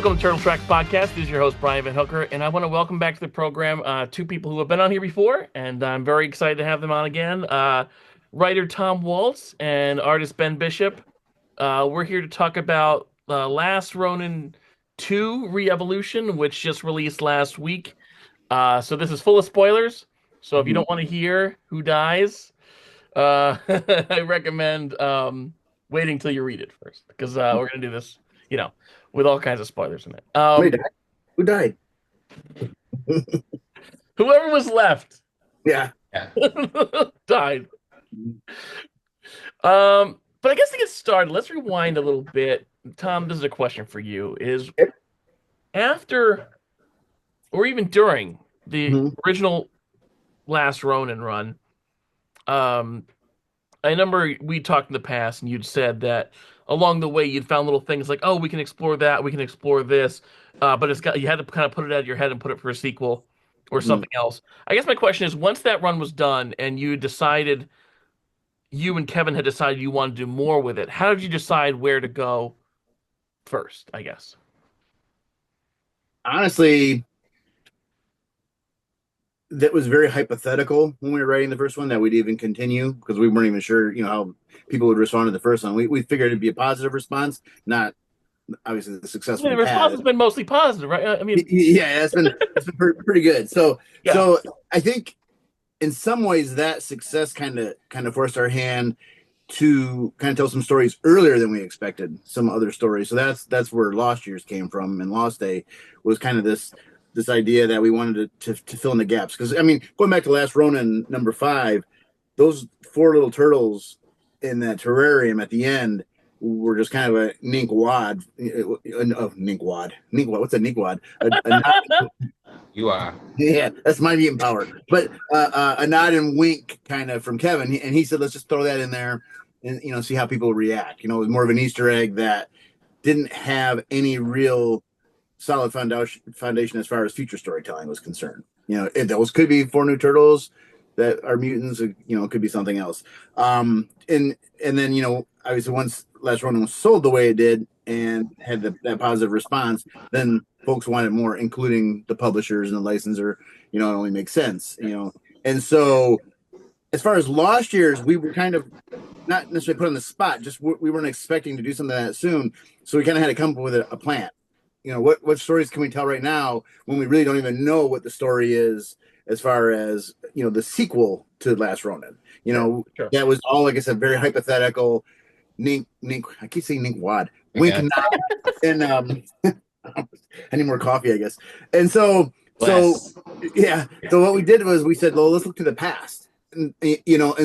Welcome to Turtle Tracks Podcast. This is your host, Brian VanHooker, and I want to welcome back to the program two people who have been on here before, and I'm very excited to have them on again. Writer Tom Waltz and artist Ben Bishop. We're here to talk about Last Ronin 2 Re-Evolution, which just released last week. So this is full of spoilers, so if you don't want to hear who dies, I recommend waiting till you read it first, because we're going to do this, with all kinds of spoilers in it. Wait, who died? Whoever was left Yeah. died. But I guess to get started, let's rewind a little bit. Tom, this is a question for you. Is after or even during the original Last Ronin run, I remember we talked in the past and you'd said that along the way you'd found little things like, oh, we can explore that, we can explore this, but you had to kind of put it out of your head and put it for a sequel or something else. I guess my question is, once that run was done and you and Kevin had decided you wanted to do more with it, how did you decide where to go first, I guess? Honestly, that was very hypothetical when we were writing the first one that we'd even continue, because we weren't even sure, how people would respond to the first one. We figured it'd be a positive response, not obviously the success. The response has been mostly positive, right? I mean, yeah, it's been pretty good. So I think in some ways that success kind of forced our hand to kind of tell some stories earlier than we expected, some other stories. So that's where Lost Years came from, and Lost Day was kind of this idea that we wanted to fill in the gaps. Because, I mean, going back to Last Ronin number 5, those 4 little turtles in that terrarium at the end were just kind of a ninkwad. Ninkwad. What's a ninkwad? You are. Yeah, that's my mutant power. But a nod and wink kind of from Kevin. And he said, let's just throw that in there and, see how people react. It was more of an Easter egg that didn't have any real solid foundation as far as future storytelling was concerned. Those could be 4 new turtles that are mutants, it could be something else. And then, obviously once Last Ronin was sold the way it did and had that positive response, then folks wanted more, including the publishers and the licensor. It only makes sense, And so as far as Lost Years, we were kind of not necessarily put on the spot, just we weren't expecting to do something that soon. So we kind of had to come up with a plan. What stories can we tell right now when we really don't even know what the story is as far as, the sequel to Last Ronin? Sure. That was all, like I said, very hypothetical. Nink, I keep saying Nink Wad. Wink and nod. And I need more coffee, I guess. And so yeah. So what we did was we said, well, let's look to the past. And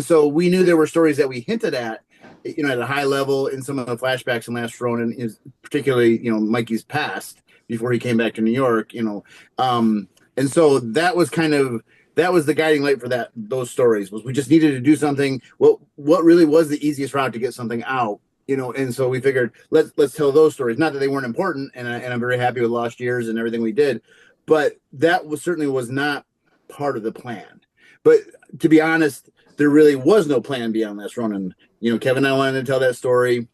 so we knew there were stories that we hinted at, at a high level in some of the flashbacks in Last Ronin, is particularly, Mikey's past before he came back to New York, and so that was the guiding light for those stories. Was we just needed to do something. What really was the easiest route to get something out, and so we figured let's tell those stories. Not that they weren't important, and I'm very happy with Lost Years and everything we did, but that certainly was not part of the plan. But to be honest, there really was no plan beyond Last Ronin. Kevin and I wanted to tell that story.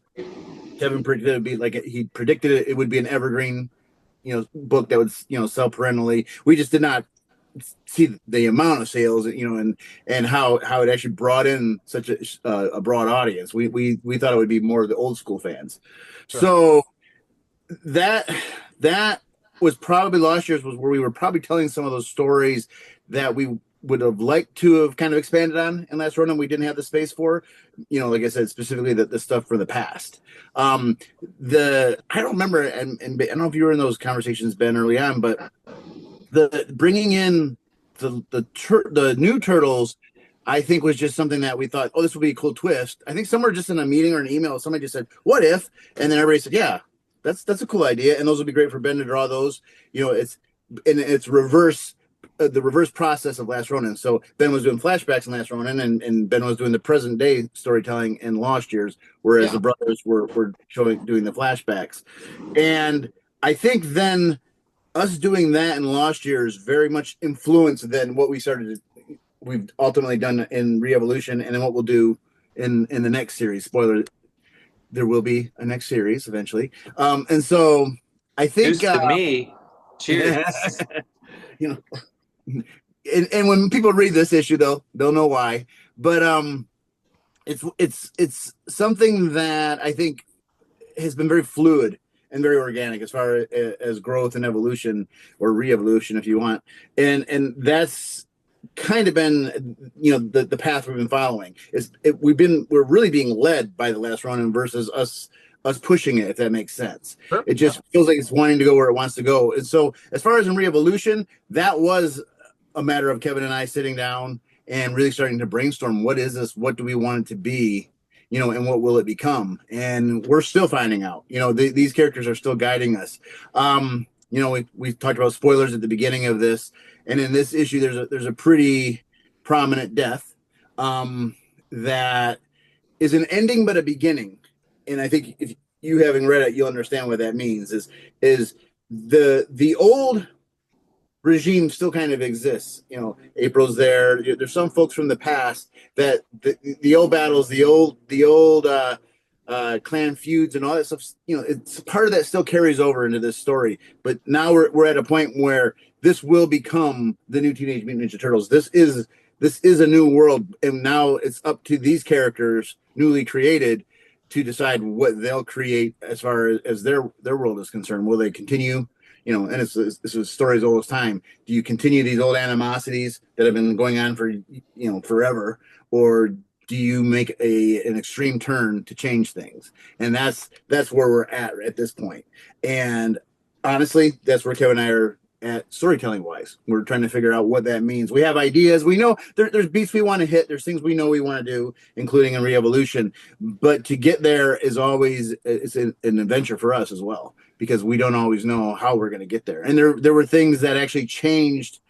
Kevin predicted it would be he predicted it would be an evergreen, book that would, sell perennially. We just did not see the amount of sales, and how it actually brought in such a broad audience. We thought it would be more of the old school fans. Sure. So that was probably Lost Years, was where we were probably telling some of those stories that we would have liked to have kind of expanded on in Last Ronin. We didn't have the space for, like I said, specifically the stuff for the past. I don't remember, and I don't know if you were in those conversations, Ben, early on, but the bringing in the new turtles, I think, was just something that we thought, oh, this would be a cool twist. I think somewhere just in a meeting or an email, somebody just said, what if? And then everybody said, yeah, that's a cool idea. And those would be great for Ben to draw it's the reverse process of Last Ronin. So Ben was doing flashbacks in Last Ronin, and Ben was doing the present day storytelling in Lost Years, whereas the brothers were doing the flashbacks. And I think then us doing that in Lost Years very much influenced then what we've ultimately done in Re-Evolution, and then what we'll do in the next series. Spoiler, there will be a next series eventually. And so I think News to me. Cheers. you know, and when people read this issue, they'll know why. But it's something that I think has been very fluid and very organic as far as growth and evolution, or re-evolution if you want, and that's kind of been the path we've been following. We're really being led by the Last Ronin versus us pushing it, if that makes sense. Sure. It just feels like it's wanting to go where it wants to go. And so as far as in re-evolution, that was a matter of Kevin and I sitting down and really starting to brainstorm, what is this, what do we want it to be, and what will it become? And we're still finding out. These characters are still guiding us. We talked about spoilers at the beginning of this, and in this issue, there's a is prominent death that is an ending but a beginning. And I think if you having read it, you'll understand what that means. Is the old regime still kind of exists. April's there. There's some folks from the past that the old battles, the old clan feuds and all that stuff, it's part of that still carries over into this story. But now we're at a point where this will become the new Teenage Mutant Ninja Turtles. This is a new world, and now it's up to these characters, newly created, to decide what they'll create as far as their world is concerned. Will they continue? And this is a story as old as time. Do you continue these old animosities that have been going on for forever, or do you make an extreme turn to change things? And that's where we're at this point. And honestly, that's where Kevin and I are at storytelling wise. We're trying to figure out what that means. We have ideas. We know there's beats we want to hit. There's things we know we want to do, including in re-evolution. But to get there is always an adventure for us as well, because we don't always know how we're going to get there. And there were things that actually changed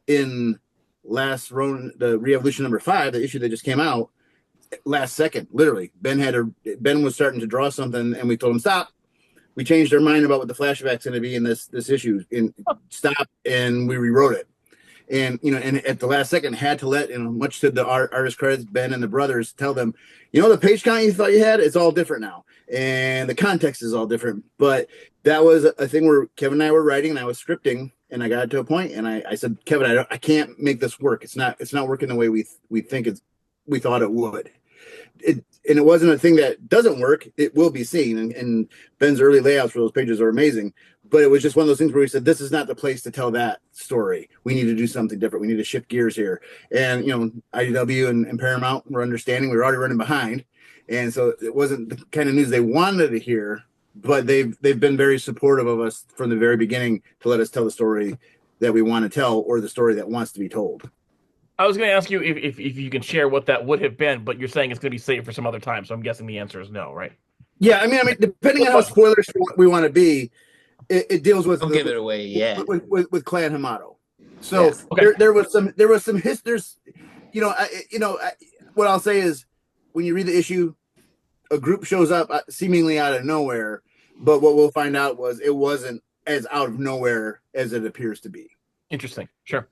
in Last Ronin, the re-evolution number 5, the issue that just came out last second. Literally, Ben was starting to draw something, and we told him stop. We changed our mind about what the flashback's going to be in this issue, and stop, and we rewrote it. And at the last second, had to let, much to the artist credits, Ben and the brothers, tell them, the page count you thought you had, it's all different now, and the context is all different. But that was a thing where Kevin and I were writing, and I was scripting, and I got to a point, and I said, Kevin, I can't make this work. It's not working the way we thought it would. And it wasn't a thing that doesn't work. It will be seen. And Ben's early layouts for those pages are amazing. But it was just one of those things where we said, this is not the place to tell that story. We need to do something different. We need to shift gears here. And, IDW and Paramount were understanding. We were already running behind. And so it wasn't the kind of news they wanted to hear, but they've been very supportive of us from the very beginning to let us tell the story that we want to tell, or the story that wants to be told. I was going to ask you if you can share what that would have been, but you're saying it's going to be saved for some other time. So I'm guessing the answer is no, right? Yeah, I mean, depending on how spoilers for what we want to be, it deals with. Don't give it away yet. With Clan Hamato. So yes. Okay. there was some history. What I'll say is, when you read the issue, a group shows up seemingly out of nowhere, but what we'll find out was it wasn't as out of nowhere as it appears to be. Interesting. Sure.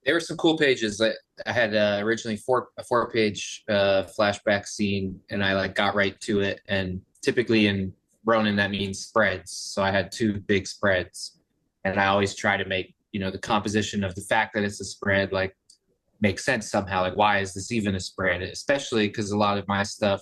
There were some cool pages. I had originally a 4-page flashback scene, and I got right to it. And typically in Ronin, that means spreads. So I had 2 big spreads, and I always try to make the composition of the fact that it's a spread make sense somehow. Why is this even a spread? Especially because a lot of my stuff,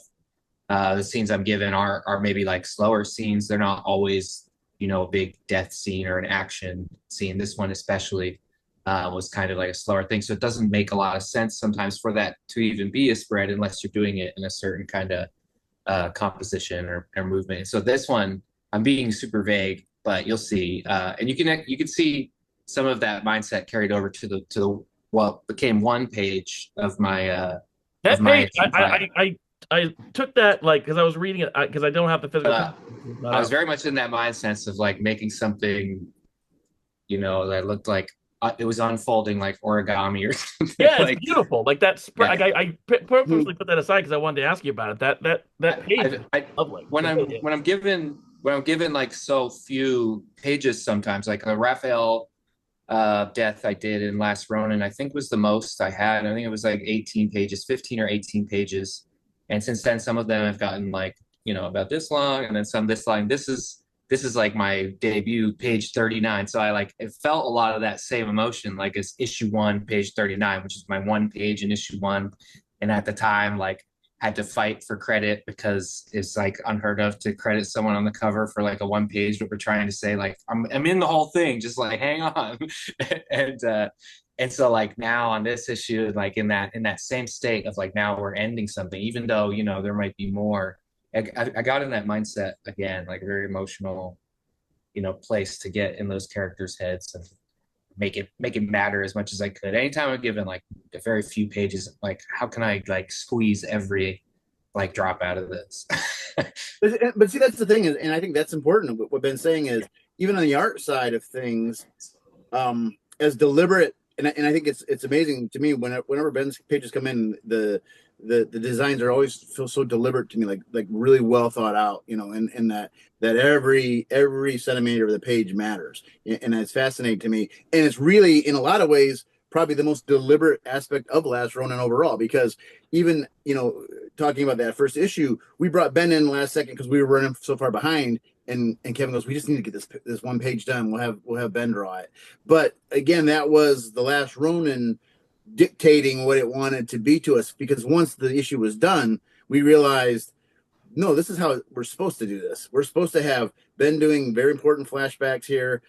the scenes I'm given are maybe slower scenes. They're not always a big death scene or an action scene. This one especially was kind of a slower thing. So it doesn't make a lot of sense sometimes for that to even be a spread unless you're doing it in a certain kind of composition or movement. So this one, I'm being super vague, but you'll see. And you can see some of that mindset carried over to the what became 1 page of my that of my page. I took that because I was reading it because I don't have the physical. I was very much in that mindset of making something, that looked like it was unfolding like origami or something. Yeah, it's beautiful. That spread. Yeah. I purposely put that aside because I wanted to ask you about it. That page. Lovely. When I'm given so few pages, sometimes the Raphael death I did in Last Ronin, I think was the most I had. I think it was 18 pages, 15 or 18 pages. And since then, some of them have gotten about this long, and then some this long. This this is like my debut, page 39. So I like it felt a lot of that same emotion, like it's issue 1, page 39, which is my one page in issue 1. And at the time, like had to fight for credit because it's like unheard of to credit someone on the cover for like a one page, but we're trying to say like I'm in the whole thing, just like hang on. And so like now on this issue, like in that same state of like now we're ending something, even though there might be more. I got in that mindset again, like a very emotional, place to get in those characters' heads and make it matter as much as I could. Anytime I'm given like a very few pages, like how can I like squeeze every like drop out of this? But see, that's the thing, and I think that's important. What Ben's saying is, even on the art side of things, as deliberate, and I think it's amazing to me whenever Ben's pages come in, the designs are always feel so deliberate to me, like really well thought out, and that every centimeter of the page matters, and it's fascinating to me, and it's really in a lot of ways probably the most deliberate aspect of Last Ronin overall, because even talking about that first issue, we brought Ben in last second because we were running so far behind, and Kevin goes, we just need to get this one page done. We'll have Ben draw it. But again, that was the Last Ronin dictating what it wanted to be to us, because once the issue was done, we realized, no, this is how we're supposed to do this. We're supposed to have Ben doing very important flashbacks here,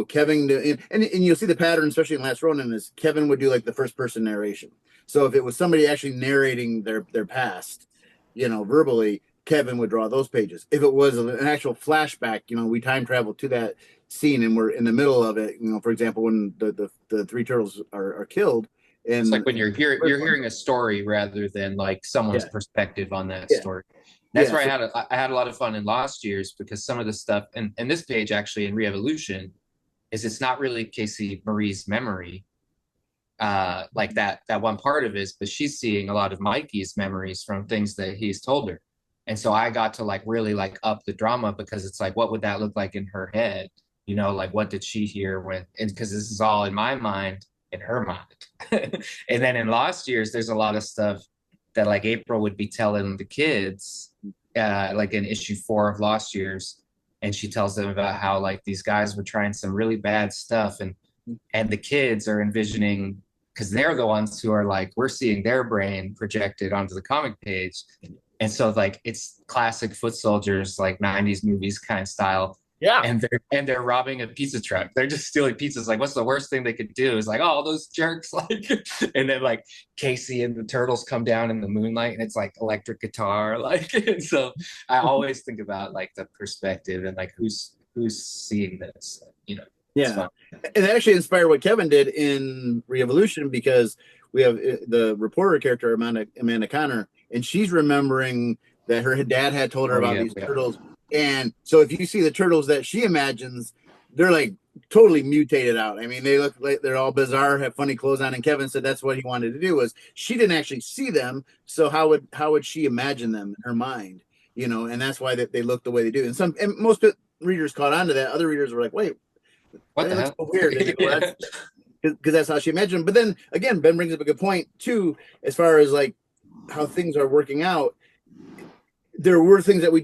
Kevin and you'll see the pattern, especially in Last Ronin, is Kevin would do like the first person narration. So if it was somebody actually narrating their past, verbally, Kevin would draw those pages. If it was an actual flashback, we time travel to that scene and we're in the middle of it, for example, when the three turtles are killed. And it's like when you're hearing a story rather than like someone's perspective on that story. That's where I had a lot of fun in Lost Years, because some of the stuff and this page actually in Re-Evolution is it's not really Casey Marie's memory, like that one part of it, but she's seeing a lot of Mikey's memories from things that he's told her. And so I got to like really like up the drama, because it's like, what would that look like in her head? Like what did she hear when, and because this is all in my mind, in her mind. And then in Lost Years, there's a lot of stuff that like April would be telling the kids, like in issue 4 of Lost Years. And she tells them about how like these guys were trying some really bad stuff, and the kids are envisioning, because they're the ones who are like, we're seeing their brain projected onto the comic page. And so like it's classic foot soldiers, like 90s movies kind of style. Yeah. And they're robbing a pizza truck. They're just stealing pizzas. Like, what's the worst thing they could do? Is like, oh, those jerks. Like, and then like Casey and the turtles come down in the moonlight, and it's like electric guitar. Like, and so I always think about like the perspective and like who's seeing this. Yeah, and that actually inspired what Kevin did in Re-Evolution, because we have the reporter character Amanda Connor, and she's remembering that her dad had told her about these turtles. And so if you see the turtles that she imagines, they're like totally mutated out. I mean, they look like they're all bizarre, have funny clothes on. And Kevin said that's what he wanted to do, was she didn't actually see them. So how would she imagine them in her mind? And that's why they look the way they do. And most readers caught on to that. Other readers were like, wait, what the hell? So weird. Because that's how she imagined. But then again, Ben brings up a good point too, as far as like how things are working out. There were things that we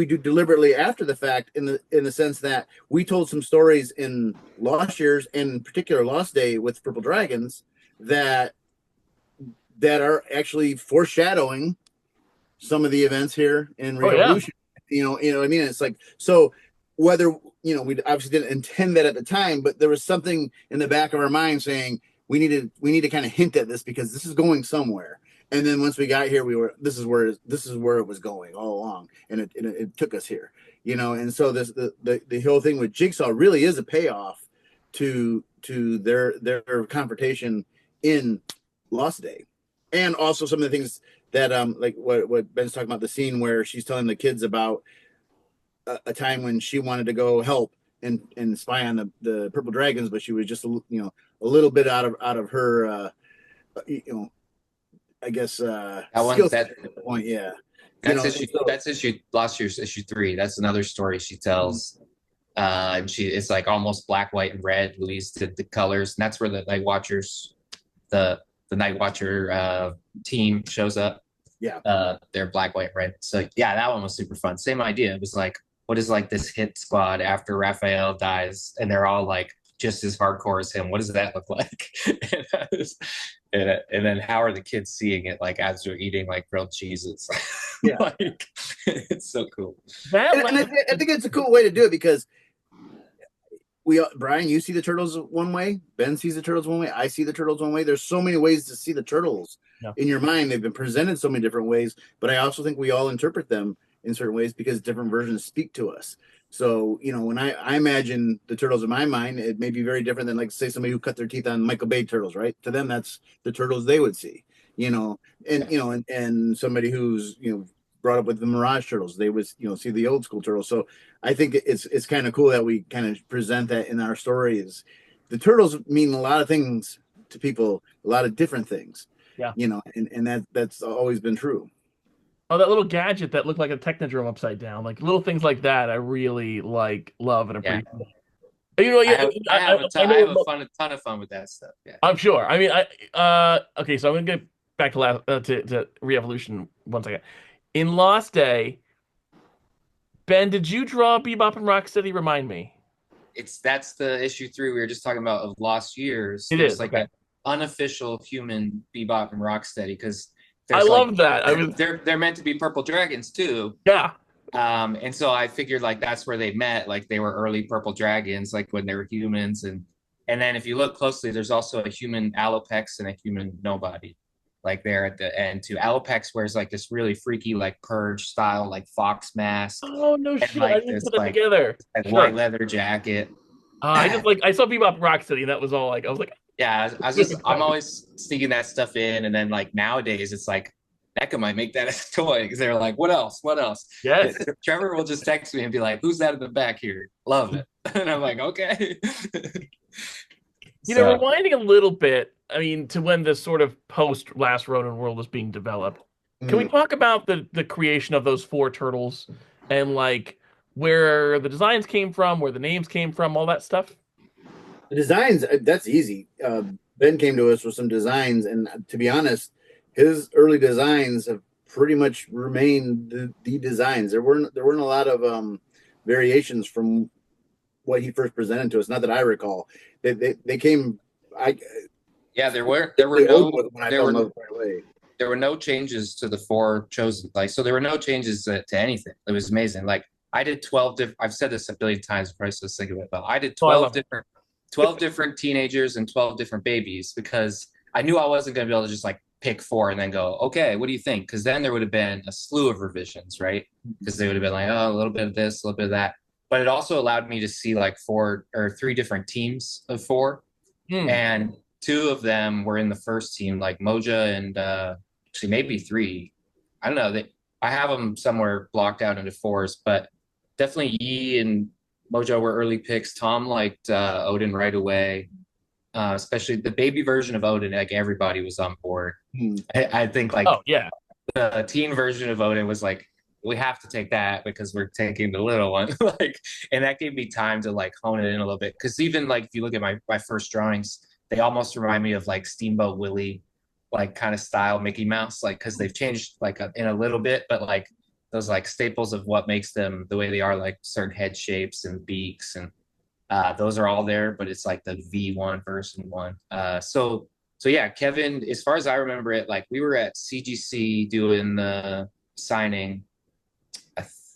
do deliberately after the fact, in the sense that we told some stories in Lost Years, and in particular Lost Day with Purple Dragons, that are actually foreshadowing some of the events here in Re-Evolution. You know what I mean? It's like, so whether we obviously didn't intend that at the time, but there was something in the back of our mind saying we need to kind of hint at this, because this is going somewhere. And then once we got here, this is where it was going all along, and it took us here, And so the whole thing with Jigsaw really is a payoff to their confrontation in Lost Day, and also some of the things that like what Ben's talking about, the scene where she's telling the kids about a time when she wanted to go help and spy on the Purple Dragons, but she was just a little bit out of her I guess that point, yeah. That's issue Lost Year's issue 3. That's another story she tells. And it's like almost black, white, and red. Louise did the colors, and that's where the Night Watchers, the Night Watcher team shows up. Yeah. They're black, white, red. So yeah, that one was super fun. Same idea. It was like, what is like this hit squad after Raphael dies, and they're all like just as hardcore as him. What does that look like? and, and then how are the kids seeing it like as they're eating like grilled cheeses? Yeah. Like it's so cool. I think it's a cool way to do it because Brian, you see the turtles one way, Ben sees the turtles one way, I see the turtles one way. There's so many ways to see the turtles in your mind. They've been presented so many different ways, but I also think we all interpret them in certain ways because different versions speak to us. So, when I imagine the turtles in my mind, it may be very different than, like, say, somebody who cut their teeth on Michael Bay turtles, right? To them, that's the turtles they would see, and somebody who's, brought up with the Mirage turtles, they would, see the old school turtles. So I think it's kind of cool that we kind of present that in our stories. The turtles mean a lot of things to people, a lot of different things. Yeah. And that's always been true. Oh, that little gadget that looked like a Technodrome upside down, like little things like that, I really love and appreciate. I have a ton of fun with that stuff. Yeah, I'm sure. I mean, okay, so I'm gonna get back to Re-Evolution one second. In Lost Day, Ben, did you draw Bebop and Rocksteady? Remind me. That's the issue 3 we were just talking about of Lost Years. There's like an unofficial human Bebop and Rocksteady because I love that. They're meant to be purple dragons too. Yeah. And so I figured like that's where they met. Like they were early purple dragons, like when they were humans, and then if you look closely, there's also a human Alopex and a human Nobody, like there at the end too. Alopex wears like this really freaky like purge style like fox mask. Oh no shit! Like, I didn't put that together. White leather jacket. I saw Bebop and Rocksteady, and that was all like I was like. Yeah, I'm always sneaking that stuff in, and then like nowadays it's like Becca might make that as a toy because they're like, what else? Yes. Trevor will just text me and be like, who's that in the back here? Love it. And I'm like, okay. Rewinding a little bit, I mean, to when this sort of post Last Ronin world was being developed, can we talk about the creation of those 4 turtles and like where the designs came from, where the names came from, all that stuff? The designs, that's easy. Ben came to us with some designs, and to be honest, his early designs have pretty much remained the designs. There weren't a lot of variations from what he first presented to us. Not that I recall. They came. There were no changes to the 4 chosen. Like so, there were no changes to anything. It was amazing. Like I did 12 different. I've said this a billion times. Probably just think of it, but I did 12 different teenagers and 12 different babies because I knew I wasn't going to be able to just like pick 4 and then go, okay, what do you think? Because then there would have been a slew of revisions, right? Because they would have been like, oh, a little bit of this, a little bit of that. But it also allowed me to see like 4 or 3 different teams of 4. And 2 of them were in the first team, like Moja and actually maybe 3. I don't know. I have them somewhere blocked out into 4s, but definitely Yi and Mojo were early picks. Tom liked Odin right away, especially the baby version of Odin. Like everybody was on board. I think like the teen version of Odin was like, we have to take that because we're taking the little one. And that gave me time to like hone it in a little bit. Because even like if you look at my first drawings, they almost remind me of like Steamboat Willie, like kind of style Mickey Mouse, like because they've changed like in a little bit, but like those like staples of what makes them the way they are, like certain head shapes and beaks, and those are all there, but it's like the V1 version 1. So yeah, Kevin, as far as I remember it, like we were at CGC doing the signing.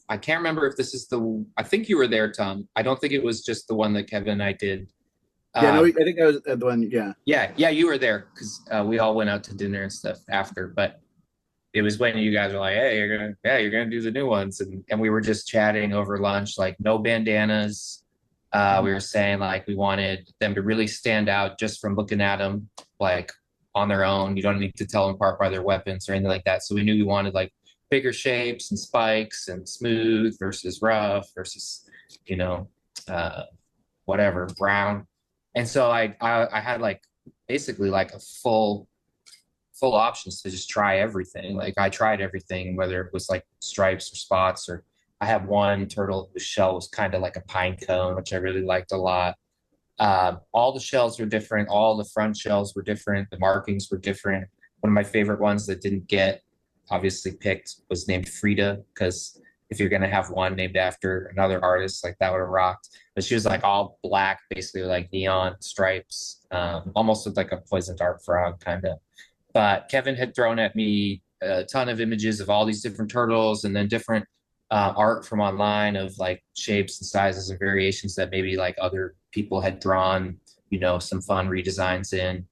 I can't remember if this is I think you were there, Tom. I don't think it was just the one that Kevin and I did. I think I was at the one. Yeah, you were there because we all went out to dinner and stuff after, but it was when you guys were like, hey, you're gonna do the new ones, and we were just chatting over lunch, like no bandanas. We were saying like we wanted them to really stand out just from looking at them, like on their own. You don't need to tell them apart by their weapons or anything like that. So we knew we wanted like bigger shapes and spikes and smooth versus rough versus whatever brown. And so I had like basically like a full options to just try everything. Like I tried everything, whether it was like stripes or spots, or I have one turtle whose shell was kind of like a pine cone, which I really liked a lot. All the shells were different. All the front shells were different. The markings were different. One of my favorite ones that didn't get obviously picked was named Frida, because if you're gonna have one named after another artist, like that would have rocked. But she was like all black, basically like neon stripes, almost with like a poison dart frog kind of. But Kevin had thrown at me a ton of images of all these different turtles, and then different art from online of like shapes and sizes and variations that maybe like other people had drawn, some fun redesigns in.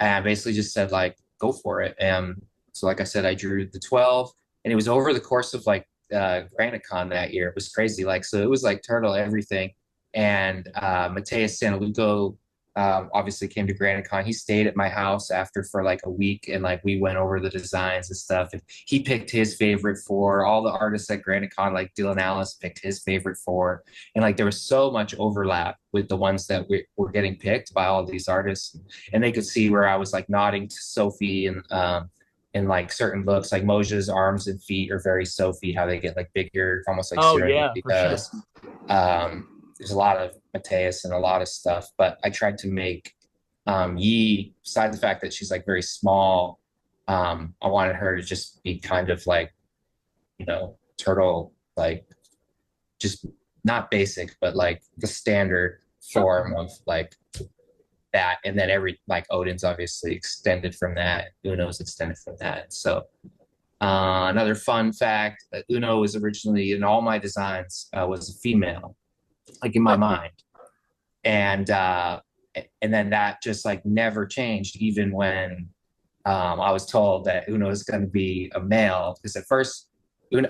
And I basically just said like, go for it. And so, like I said, I drew the 12, and it was over the course of like GraniteCon that year. It was crazy. Like, so it was like turtle everything. And Mateus Santaluco obviously came to GraniteCon. He stayed at my house after for like a week, and like we went over the designs and stuff. And he picked his favorite four. All the artists at GraniteCon, like Dylan Alice, picked his favorite four. And like there was so much overlap with the ones that were getting picked by all these artists. And they could see where I was like nodding to Sophie and like certain looks, like Moja's arms and feet are very Sophie, how they get like bigger, almost like yeah, for does. Sure. There's a lot of Mateus and a lot of stuff, but I tried to make Yi, besides the fact that she's like very small, I wanted her to just be kind of like, turtle, like just not basic, but like the standard form of like that. And then like Odin's obviously extended from that. Uno's extended from that. So another fun fact, Uno was originally in all my designs was a female, like in my mind. And then that just like never changed, even when I was told that Uno is going to be a male. Because at first,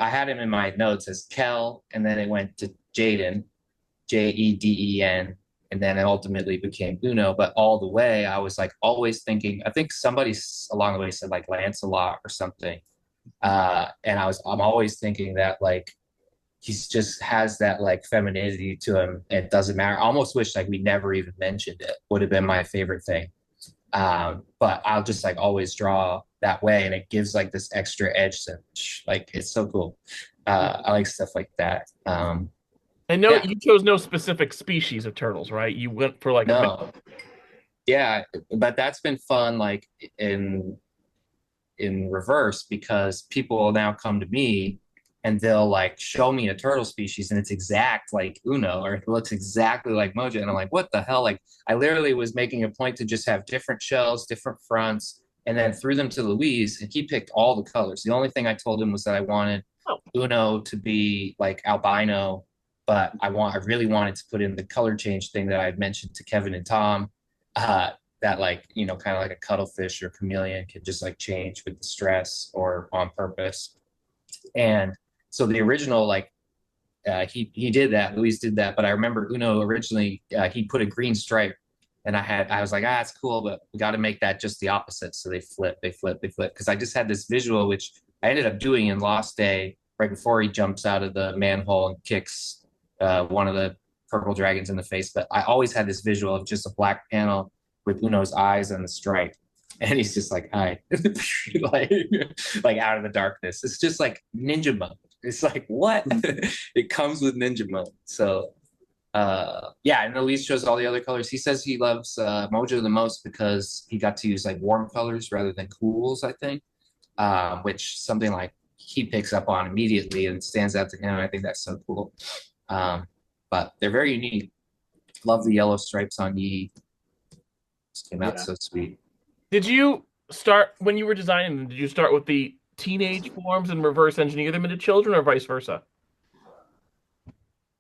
I had him in my notes as Kel, and then it went to Jaden, Jeden, and then it ultimately became Uno. But all the way, I was like always thinking, I think somebody along the way said like Lancelot or something. And I'm always thinking that like he just has that like femininity to him. It doesn't matter. I almost wish like we never even mentioned it. Would have been my favorite thing. But I'll just like always draw that way, and it gives like this extra edge to like it's so cool. I like stuff like that. And no, you chose no specific species of turtles, right? You went for like no. Yeah, but that's been fun like in reverse, because people will now come to me and they'll like show me a turtle species and it's exact like Uno, or it looks exactly like Moja. And I'm like, what the hell? Like I literally was making a point to just have different shells, different fronts, and then threw them to Luis, and he picked all the colors. The only thing I told him was that I wanted Uno to be like albino, but I really wanted to put in the color change thing that I had mentioned to Kevin and Tom, that like, kind of like a cuttlefish or chameleon could just like change with the stress or on purpose. And so the original, like, he did that, Luis did that, but I remember Uno originally, he put a green stripe, and I was like, it's cool, but we got to make that just the opposite. So they flip. Because I just had this visual, which I ended up doing in Lost Day, right before he jumps out of the manhole and kicks one of the purple dragons in the face. But I always had this visual of just a black panel with Uno's eyes and the stripe. And he's just like, hi, like out of the darkness. It's just like ninja mode. It's like, what? It comes with ninja mode. So, and Elise shows all the other colors. He says he loves Mojo the most because he got to use like warm colors rather than cools, I think, which something like he picks up on immediately and stands out to him. I think that's so cool. But they're very unique. Love the yellow stripes on Yi. Just came out so sweet. Did you start, when you were designing them, did you start with the teenage forms and reverse engineer them into children, or vice versa?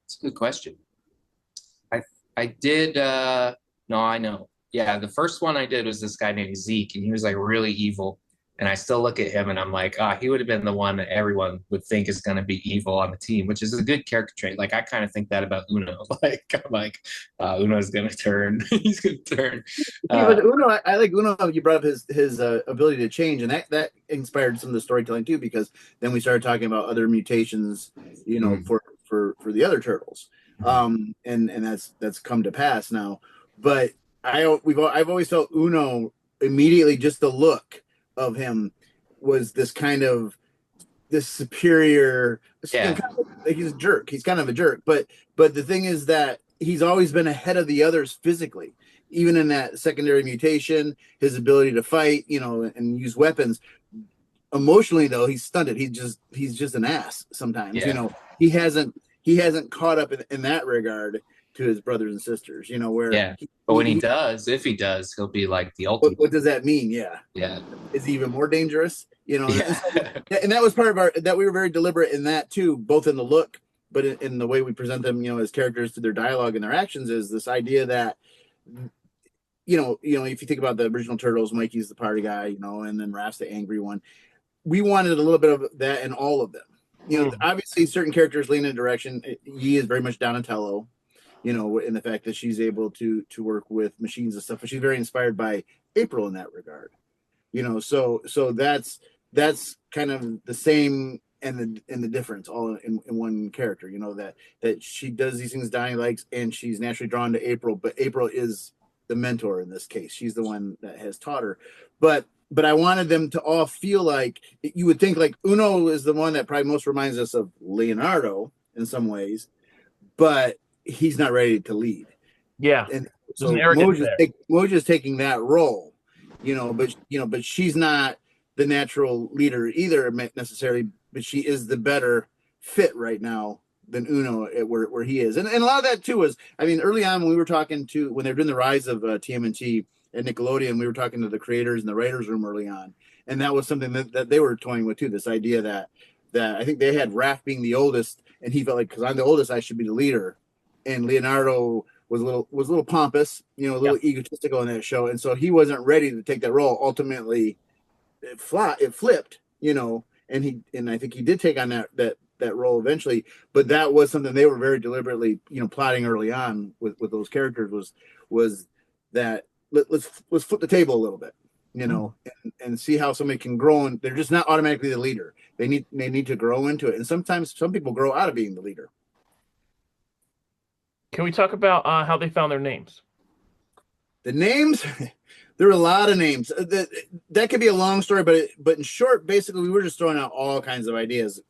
It's a good question. I did, no, I know. Yeah, the first one I did was this guy named Zeke, and he was like really evil. And I still look at him and I'm like, he would have been the one that everyone would think is going to be evil on the team, which is a good character trait. Like, I kind of think that about Uno. Like, I'm like, Uno's going to turn. He's going to turn. But Uno, I like Uno. You brought up his ability to change, and that inspired some of the storytelling too, because then we started talking about other mutations, for the other turtles. And that's come to pass now. But I've always felt Uno immediately, just the look of him was this kind of this superior, kind of, like he's a jerk. He's kind of a jerk, but the thing is that he's always been ahead of the others physically, even in that secondary mutation, his ability to fight, and use weapons. Emotionally though, he's stunted. He's just an ass sometimes, he hasn't caught up in that regard to his brothers and sisters, you know, where Yeah. But when he does, if he does, he'll be like the ultimate. what does that mean? Yeah. Yeah. Is he even more dangerous? You know, Yeah. and that was part of that we were very deliberate in that too, both in the look, but in the way we present them, you know, as characters through their dialogue and their actions, is this idea that, you know, if you think about the original Turtles, Mikey's the party guy, you know, and then Raph's the angry one. We wanted a little bit of that in all of them. You know, obviously certain characters lean in a direction. Yi is very much Donatello, you know, in the fact that she's able to work with machines and stuff, but she's very inspired by April in that regard. You know, so that's kind of the same and the difference all in one character. You know, that she does these things Donnie likes, and she's naturally drawn to April, but April is the mentor in this case. She's the one that has taught her. But I wanted them to all feel like, you would think like Uno is the one that probably most reminds us of Leonardo in some ways, but he's not ready to lead. Yeah. And so Moja's taking that role, you know, but she's not the natural leader either necessarily, but she is the better fit right now than Uno where he is. And a lot of that too was, I mean, early on when we were talking when they were doing the rise of TMNT and Nickelodeon, we were talking to the creators in the writers room early on. And that was something that they were toying with too, this idea that I think they had Raph being the oldest, and he felt like, because I'm the oldest, I should be the leader. And Leonardo was a little pompous, you know, a little egotistical in that show. And so he wasn't ready to take that role. Ultimately it flipped, you know, and I think he did take on that role eventually, but that was something they were very deliberately, you know, plotting early on with those characters was that let's flip the table a little bit, you know, and see how somebody can grow, and they're just not automatically the leader. They need to grow into it. And sometimes some people grow out of being the leader. Can we talk about how they found their names? The names, there are a lot of names. That could be a long story, but in short, basically, we were just throwing out all kinds of ideas.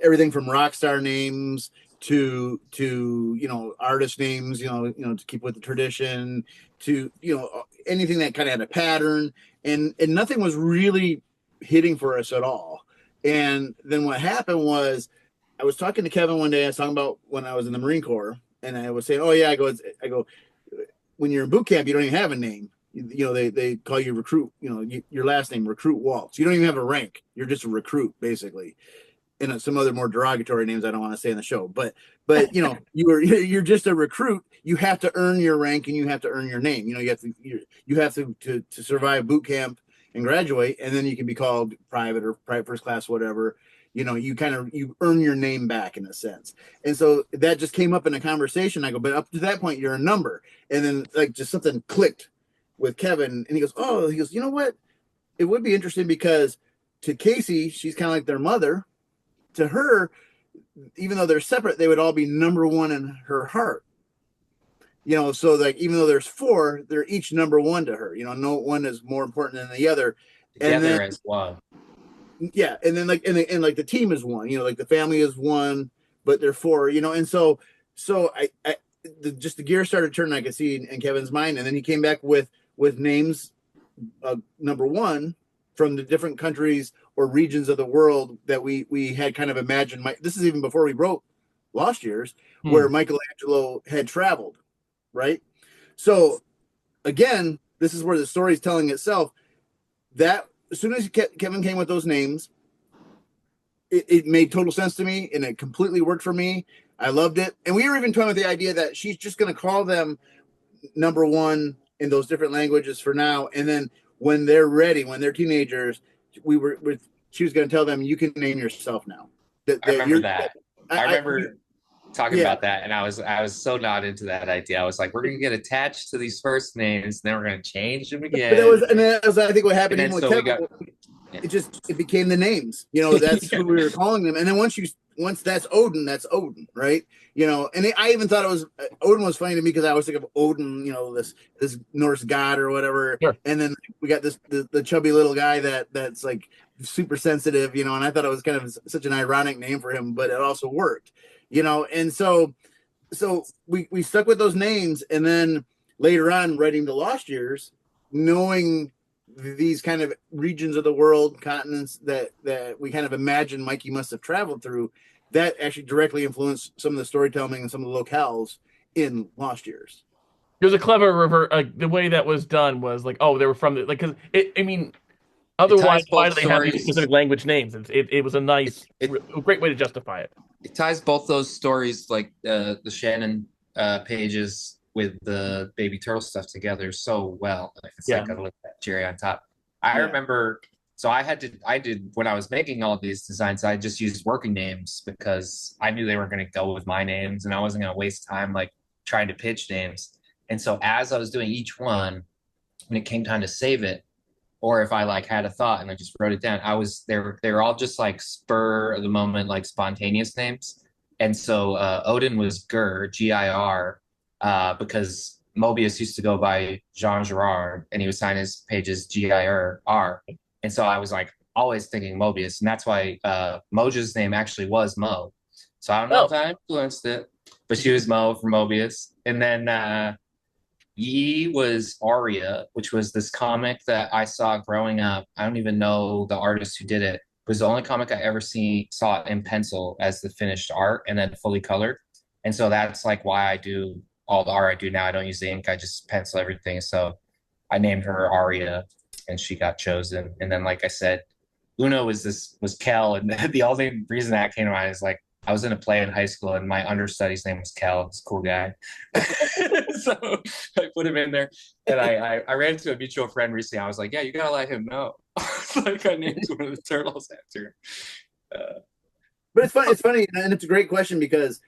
Everything from rock star names to you know, artist names, you know, to keep with the tradition, to, you know, anything that kind of had a pattern, and nothing was really hitting for us at all. And then what happened was, I was talking to Kevin one day. I was talking about when I was in the Marine Corps, and I was saying, oh yeah, I go, when you're in boot camp, you don't even have a name. You know, they call you recruit, you know, your last name, Recruit Waltz. You don't even have a rank. You're just a recruit, basically. And some other more derogatory names I don't want to say in the show, but you know, you're just a recruit. You have to earn your rank, and you have to earn your name. You know, you have to survive boot camp and graduate, and then you can be called private or private first class, whatever. You know, you earn your name back in a sense. And so that just came up in a conversation. I go, but up to that point, you're a number. And then like just something clicked with Kevin, and he goes, you know what? It would be interesting because to Casey, she's kind of like their mother. To her, even though they're separate, they would all be number one in her heart. You know, so like even though there's four, they're each number one to her. You know, no one is more important than the other. Together as one. Yeah, and then like and like the team is one. You know, like the family is one, but they're four. You know, and so just the gear started turning. I could see in Kevin's mind, and then he came back with names, number one, from the different countries or regions of the world that we had kind of imagined. This is even before we wrote Lost Years, where Michelangelo had traveled, right? So again, this is where the story is telling itself. That as soon as Kevin came with those names, it made total sense to me, and it completely worked for me. I loved it. And we were even toying with the idea that she's just going to call them number one in those different languages for now, and then when they're ready, when they're teenagers, she was going to tell them, you can name yourself now. I remember that. I remember talking about that, and I was so not into that idea. I was like, we're going to get attached to these first names, and then we're going to change them again. But that was I think what happened with Kevin. It became the names. You know, that's who we were calling them. And then once that's Odin, right? You know, and I even thought Odin was funny to me because I always think of Odin, you know, this Norse god or whatever. Sure. And then we got the chubby little guy that's like super sensitive, you know, and I thought it was kind of such an ironic name for him, but it also worked, you know. And so we stuck with those names, and then later on writing the Lost Years, knowing these kind of regions of the world, continents that we kind of imagine Mikey must have traveled through, that actually directly influenced some of the storytelling and some of the locales in Lost Years. It was a clever revert. The way that was done was like, oh, they were from the like because I mean, It otherwise, ties why both do they have these stories. specific language names? It was a nice, It, a great way to justify it. it ties both those stories, like the Shannon pages with the baby turtle stuff together so well. Like, it's Yeah, like a little cherry on top. I Yeah. remember, so I did when I was making all these designs, I just used working names because I knew they were going to go with my names, and I wasn't going to waste time like trying to pitch names. And so as I was doing each one, when it came time to save it, or if I like had a thought and I just wrote it down, they were all just like spur of the moment, like spontaneous names. And so Odin was Gir, because Mobius used to go by Jean Girard, and he would sign his pages Gir. And so I was like always thinking Mobius, and that's why Moja's name actually was Mo. So I don't know oh, if I influenced it, but she was Mo for Mobius. And then Yi was Aria, which was this comic that I saw growing up. I don't even know the artist who did it. It was the only comic I ever saw in pencil as the finished art and then fully colored. And so that's like why I do all the art I do now. I don't use the ink, I just pencil everything. So I named her Aria, and she got chosen. And then, like I said, Uno was Kel, and the only reason that came to mind is like I was in a play in high school, and my understudy's name was Kel. He's a cool guy, so I put him in there. And I ran into a mutual friend recently. I was like, "Yeah, you gotta let him know." Like I named one of the turtles after him. But it's fun. It's funny, and it's a great question because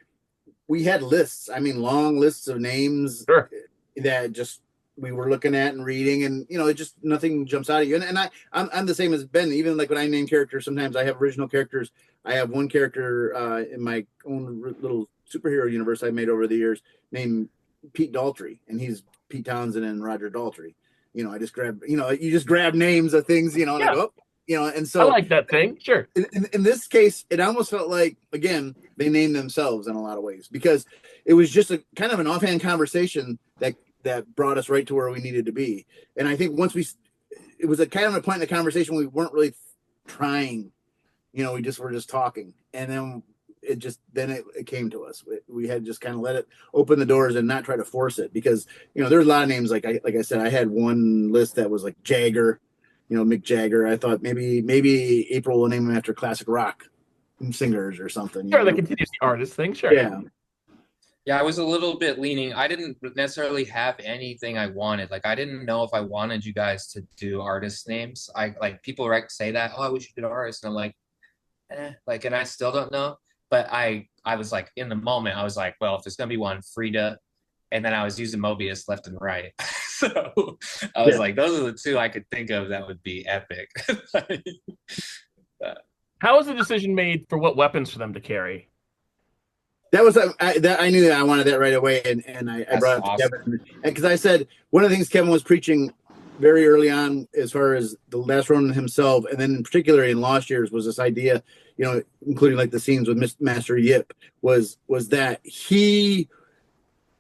we had lists. I mean, long lists of names sure. that just we were looking at and reading, and it just nothing jumps out at you. And I'm the same as Ben. Even like when I name characters, sometimes I have original characters. I have one character in my own little superhero universe I made over the years named Pete Daltrey, and he's Pete Townsend and Roger Daltrey. I just grab, you just grab names of things, and I Yeah, go, and I so like that thing. Sure. in this case, it almost felt like, again, they named themselves in a lot of ways because it was just a kind of an offhand conversation that brought us right to where we needed to be. And I think it was a kind of a point in the conversation we weren't really trying, we were just talking, and then it came to us. We had just kind of let it open the doors and not try to force it because there's a lot of names. Like I said, I had one list that was like Jagger, Mick Jagger. I thought maybe April will name him after classic rock singers or something. Sure, that continues the artist thing. Sure. Yeah. Yeah, I was a little bit leaning. I didn't necessarily have anything I wanted. Like, I didn't know if I wanted you guys to do artist names. I like people say that, oh, I wish you did artists. And I'm like, like, and I still don't know. But I was like, in the moment, I was like, well, if there's gonna be one, Frida, and then I was using Mobius left and right. So I was like, those are the two I could think of that would be epic. How was the decision made for what weapons for them to carry? That was I knew that I wanted that right away, and I brought it to awesome. Kevin because I said one of the things Kevin was preaching very early on, as far as the Last Ronin himself, and then in particular in Lost Years, was this idea, including like the scenes with Master Yip, was that he.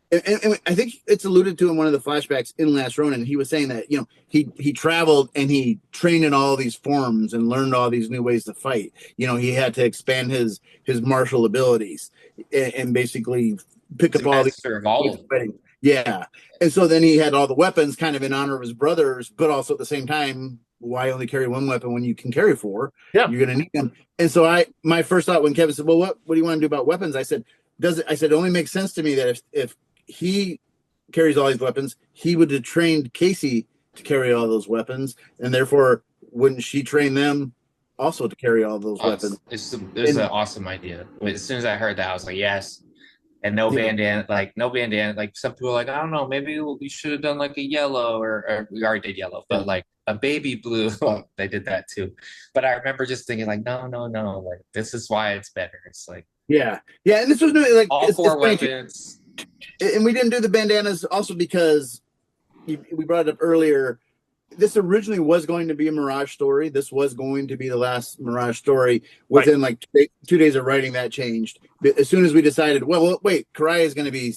And I think it's alluded to in one of the flashbacks in Last Ronin. He was saying that he traveled and he trained in all these forms and learned all these new ways to fight. He had to expand his martial abilities and basically pick up all these. Of all of them. Yeah, and so then he had all the weapons kind of in honor of his brothers, but also at the same time, why only carry one weapon when you can carry four? Yeah, you're going to need them. And so my first thought when Kevin said, "Well, what do you want to do about weapons?" I said, it only makes sense to me that if he carries all these weapons, he would have trained Casey to carry all those weapons, and therefore wouldn't she train them also to carry all those weapons? It's an awesome idea. As soon as I heard that, I was like, yes. And no bandana, like some people are like, I don't know, maybe we should have done like a yellow or we already did yellow, but like a baby blue. Well, they did that too. But I remember just thinking like, no, like this is why it's better. It's like yeah, and this was like all four weapons. And we didn't do the bandanas also because we brought it up earlier. This originally was going to be a Mirage story. This was going to be the last Mirage story. Within like 2 days of writing, that changed. As soon as we decided, well, wait, Karaya is going to be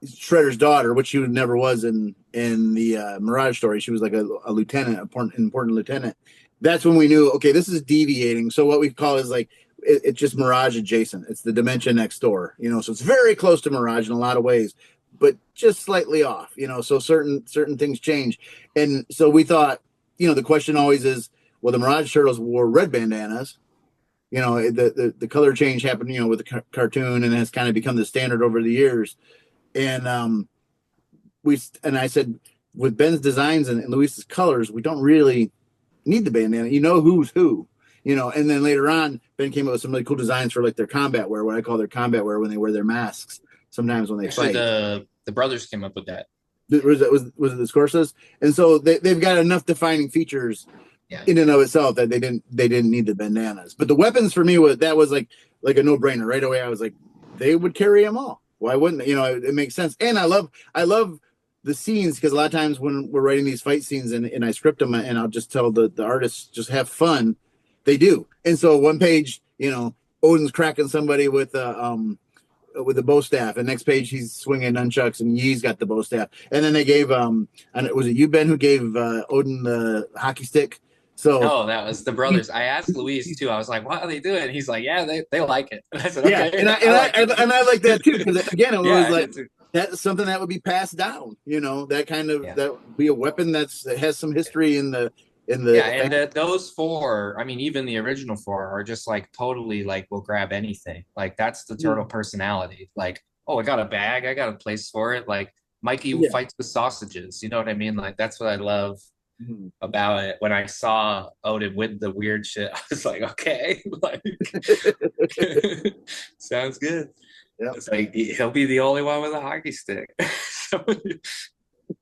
Shredder's daughter, which she never was in the Mirage story. She was like a lieutenant, important lieutenant. That's when we knew, okay, this is deviating. So what we call is like it's just Mirage adjacent. It's the dimension next door, so it's very close to Mirage in a lot of ways, but just slightly off, so certain things change. And so we thought, the question always is, well, the Mirage Turtles wore red bandanas. The color change happened, with the cartoon, and has kind of become the standard over the years. And I said, with Ben's designs and Luis's colors, we don't really need the bandana. Who's who, and then later on, Ben came up with some really cool designs for like their combat wear, what I call their combat wear, when they wear their masks sometimes when they fight. The brothers came up with that. Was it the Scorsas? And so they've got enough defining features in and of itself that they didn't need the bandanas. But the weapons for me was like a no-brainer. Right away I was like, they would carry them all. Why wouldn't they? It makes sense. And I love the scenes, because a lot of times when we're writing these fight scenes and I script them and I'll just tell the artists just have fun, they do. And so one page, Odin's cracking somebody with a bow staff, and next page he's swinging nunchucks and Yi's got the bow staff. And then they gave and was it you, Ben, who gave Odin the hockey stick? So no, that was the brothers. I asked Luis too. I was like, "What are they doing?" And he's like, "Yeah, they like it." And I said, "Okay." Yeah, I like that too, because again, it was like that's something that would be passed down. That kind of that would be a weapon that has some history in the. And those four, I mean, even the original four are just like totally like we'll grab anything. Like that's the turtle personality. Like, oh, I got a bag, I got a place for it. Like Mikey fights with sausages. You know what I mean? Like that's what I love about it. When I saw Odin with the weird shit, I was like, okay, like sounds good. Yep. It's like he'll be the only one with a hockey stick.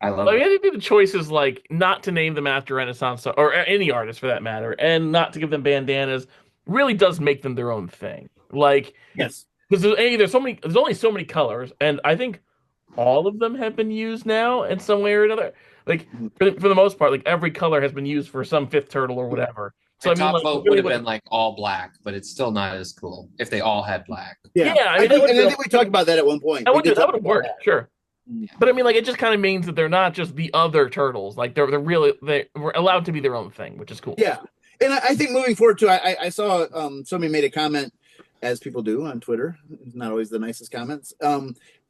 I love it. I think the choice is like not to name them after Renaissance or any artist for that matter, and not to give them bandanas really does make them their own thing. Like, yes, because there's only so many colors, and I think all of them have been used now in some way or another. Like for the most part, like every color has been used for some fifth turtle or whatever. So my top vote would have been like all black, but it's still not as cool if they all had black. Yeah, I think we talked about that at one point. That would have worked, sure. But I mean, like, it just kind of means that they're not just the other turtles. Like, they're allowed to be their own thing, which is cool. Yeah, and I think moving forward too, I saw somebody made a comment, as people do on Twitter. It's not always the nicest comments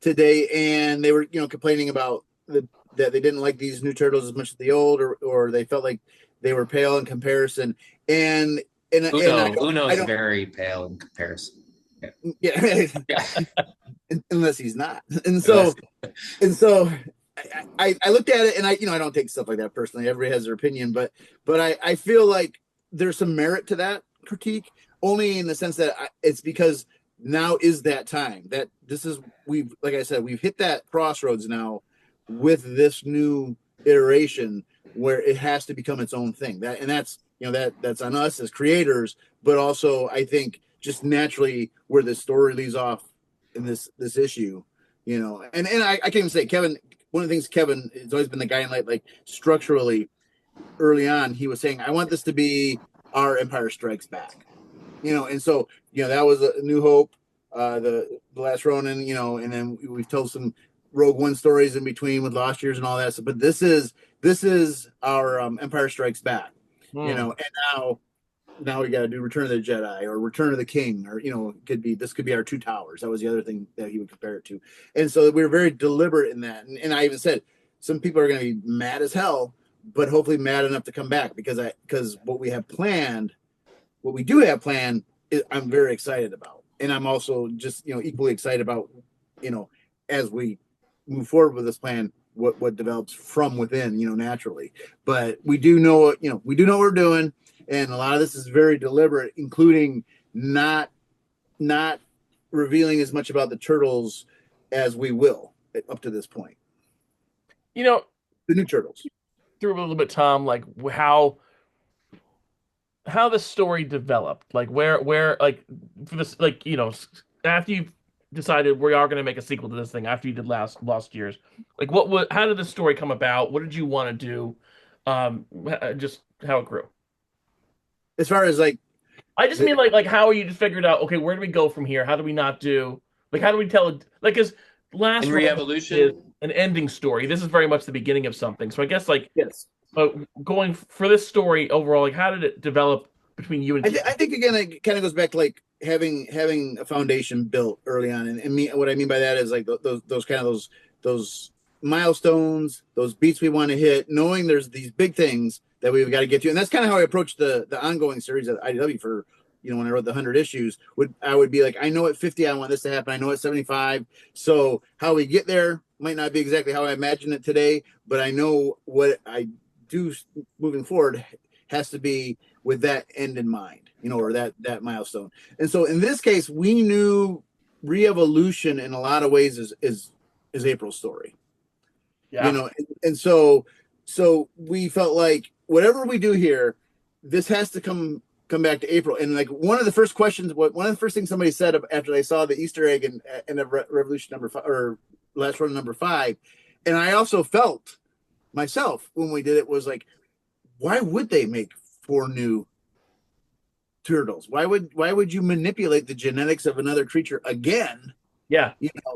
today, and they were complaining about that they didn't like these new turtles as much as the old, or they felt like they were pale in comparison. And Uno is very pale in comparison. Yeah. Unless he's not. And so I looked at it, and I don't take stuff like that personally. Everybody has their opinion, but I feel like there's some merit to that critique, only in the sense that it's because now is that time that we've hit that crossroads now with this new iteration where it has to become its own thing. That's on us as creators, but also I think just naturally where the story leaves off in this issue, and I can't even say Kevin. One of the things Kevin has always been the guy in like structurally early on, he was saying, I want this to be our Empire Strikes Back, and so that was a New Hope, the Last Ronin, and then we've told some Rogue One stories in between with Lost Years and all that stuff, but this is our Empire Strikes Back, and now we got to do Return of the Jedi or Return of the King, or this could be our Two Towers. That was the other thing that he would compare it to. And so we were very deliberate in that. And I even said some people are going to be mad as hell, but hopefully mad enough to come back, because what we do have planned is I'm very excited about. And I'm also just equally excited about as we move forward with this plan, what develops from within, naturally. But we do know what we're doing. And a lot of this is very deliberate, including not revealing as much about the turtles as we will up to this point. The new turtles. Through a little bit, Tom, like how the story developed, like where like for this, like after you decided we are going to make a sequel to this thing, after you did Lost Years, like how did the story come about? What did you want to do? Just how it grew. As far as like, I just mean like how you figured out, okay, where do we go from here? How do we not do, like, how do we tell it? Like, because Last Re-Evolution is an ending story. This is very much the beginning of something. So I guess like, yes, going for this story overall, like how did it develop between you and I think again, it kind of goes back to like having a foundation built early on, and what I mean by that is like those milestones, those beats we want to hit, knowing there's these big things that we've got to get to, and that's kind of how I approached the ongoing series at IDW for, when I wrote the 100 issues. I would be like, I know at 50 I want this to happen, I know at 75, so how we get there might not be exactly how I imagine it today, but I know what I do moving forward has to be with that end in mind, or that milestone. And so in this case, we knew re-evolution in a lot of ways is April's story. Yeah. And so we felt like whatever we do here, this has to come back to April. And like one of the first things somebody said after they saw the Easter egg in the Revolution number 5 or Last Ronin number 5, and I also felt myself when we did it, was like, why would they make 4 new turtles? Why would you manipulate the genetics of another creature again? Yeah.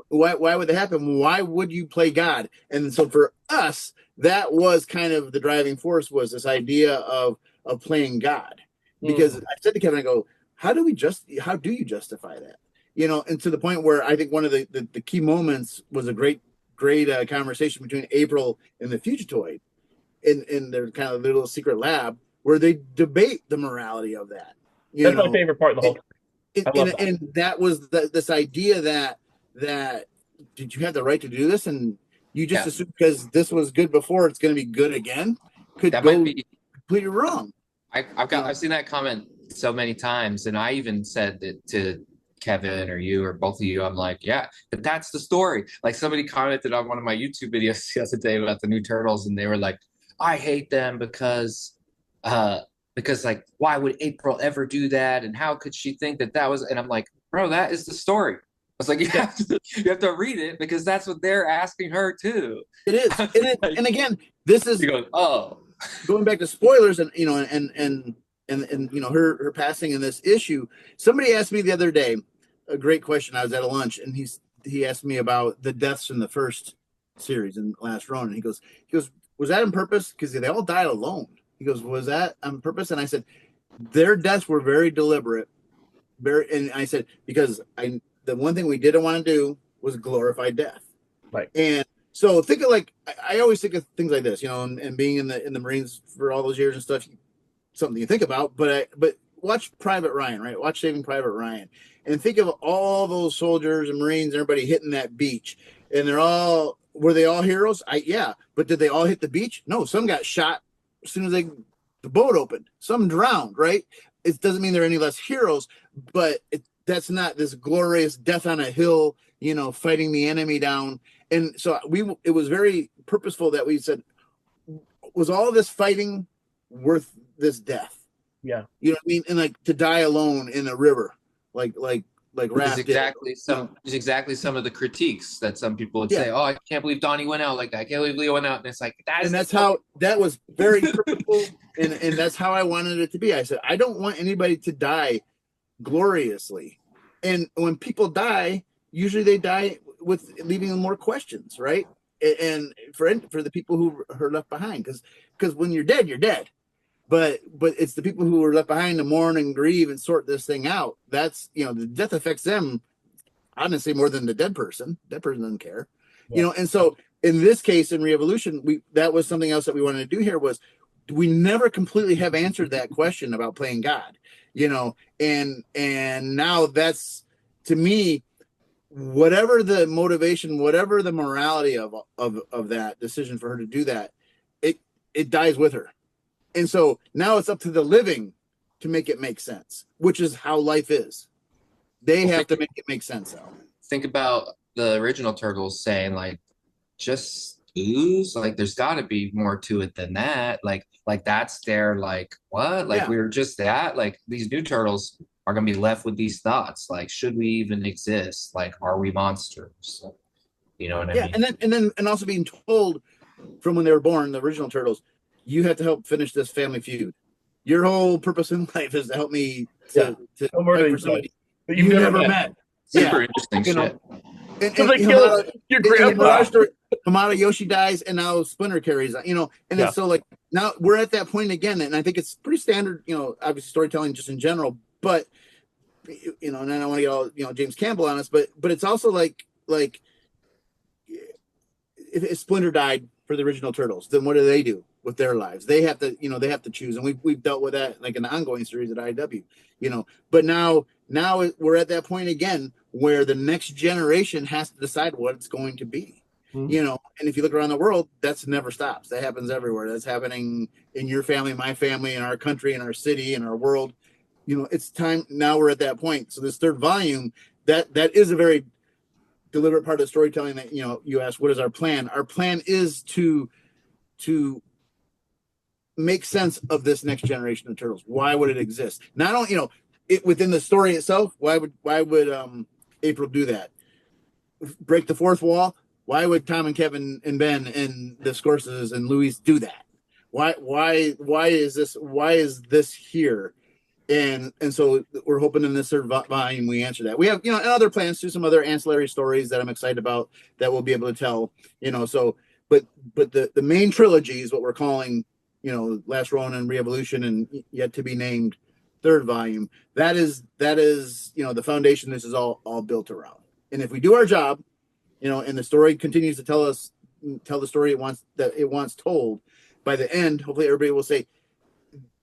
Why would that happen? Why would you play God? And so for us, that was kind of the driving force, was this idea of playing God. Because I said to Kevin, I go, how do you justify that? And to the point where I think one of the key moments was a great conversation between April and the Fugitoid in their kind of little secret lab, where they debate the morality of that. That's my favorite part of the whole thing. And that was this idea that did you have the right to do this, and you just assume because this was good before, it's going to be good again? Might be completely wrong. I've seen that comment so many times, and I even said it to Kevin or you or both of you. I'm like, yeah, but that's the story. Like somebody commented on one of my YouTube videos the other day about the new Turtles, and they were like, I hate them because like, why would April ever do that, and how could she think that was? And I'm like, bro, that is the story. I was like, you have to read it, because that's what they're asking her too. It is. And again, this is going back to spoilers, and her passing in this issue. Somebody asked me the other day a great question. I was at a lunch, and he asked me about the deaths in the first series in Last Ronin. He goes, was that on purpose? Because they all died alone. He goes, was that on purpose? And I said, their deaths were very deliberate. And I said, because the one thing we didn't want to do was glorify death. Right. And so think of, like, I always think of things like this, and being in the Marines for all those years and stuff, something you think about. But watch Private Ryan, right? Watch Saving Private Ryan, and think of all those soldiers and Marines, and everybody hitting that beach, and were they all heroes? Yeah, but did they all hit the beach? No, some got shot as soon as the boat opened. Some drowned, right? It doesn't mean they're any less heroes, but that's not this glorious death on a hill, fighting the enemy down. And so it was very purposeful that we said, was all this fighting worth this death? Yeah. You know what I mean? And like to die alone in a river, like It's exactly some of the critiques that some people would say. Oh, I can't believe Donnie went out like that. I can't believe Leo went out. And it's like, that was very purposeful. and that's how I wanted it to be. I said, I don't want anybody to die gloriously. And when people die, usually they die with leaving them more questions, right? And for the people who are left behind, because when you're dead, you're dead. But it's the people who are left behind to mourn and grieve and sort this thing out. That's, the death affects them, honestly, more than the dead person. Dead person doesn't care, And so in this case, in Re-Evolution, that was something else that we wanted to do here, was we never completely have answered that question about playing God, and now that's, to me, whatever the motivation, whatever the morality of that decision for her to do that, it dies with her. And so now it's up to the living to make it make sense, which is how life is. They have to make it make sense. Think about the original Turtles saying, like, just ooze. Like, there's got to be more to it than that. Like that's their, like, what? Like, we were just that. Like, these new Turtles are going to be left with these thoughts. Like, should we even exist? Like, are we monsters? You know what I mean? And also being told from when they were born, the original Turtles, you have to help finish this family feud. Your whole purpose in life is to help me to fight for somebody but you've never met. Super interesting shit. And your grandpa. Hamada Yoshi dies, and now Splinter carries on, and it's so, like, now we're at that point again, and I think it's pretty standard, obviously storytelling just in general, but and I don't want to get all James Campbell on us, but it's also like if Splinter died for the original Turtles, then what do they do with their lives? They have to choose, and we've dealt with that like an ongoing series at IW, But now we're at that point again where the next generation has to decide what it's going to be. And if you look around the world, that's never stops. That happens everywhere. That's happening in your family, my family, in our country, in our city, in our world. It's time now. We're at that point. So this third volume, that is a very deliberate part of the storytelling that, you asked, what is our plan? Our plan is to make sense of this next generation of Turtles. Why would it exist? Not only, it within the story itself. Why would April do that? Break the fourth wall? Why would Tom and Kevin and Ben and the Scorses and Luis do that? Why is this here? And so we're hoping in this third volume we answer that. We have and other plans to some other ancillary stories that I'm excited about that we'll be able to tell. So but the main trilogy is what we're calling Last Ronin, Re-Evolution, and yet to be named third volume. That is the foundation this is all built around. And if we do our job, and the story continues to tell the story it wants told, by the end, hopefully everybody will say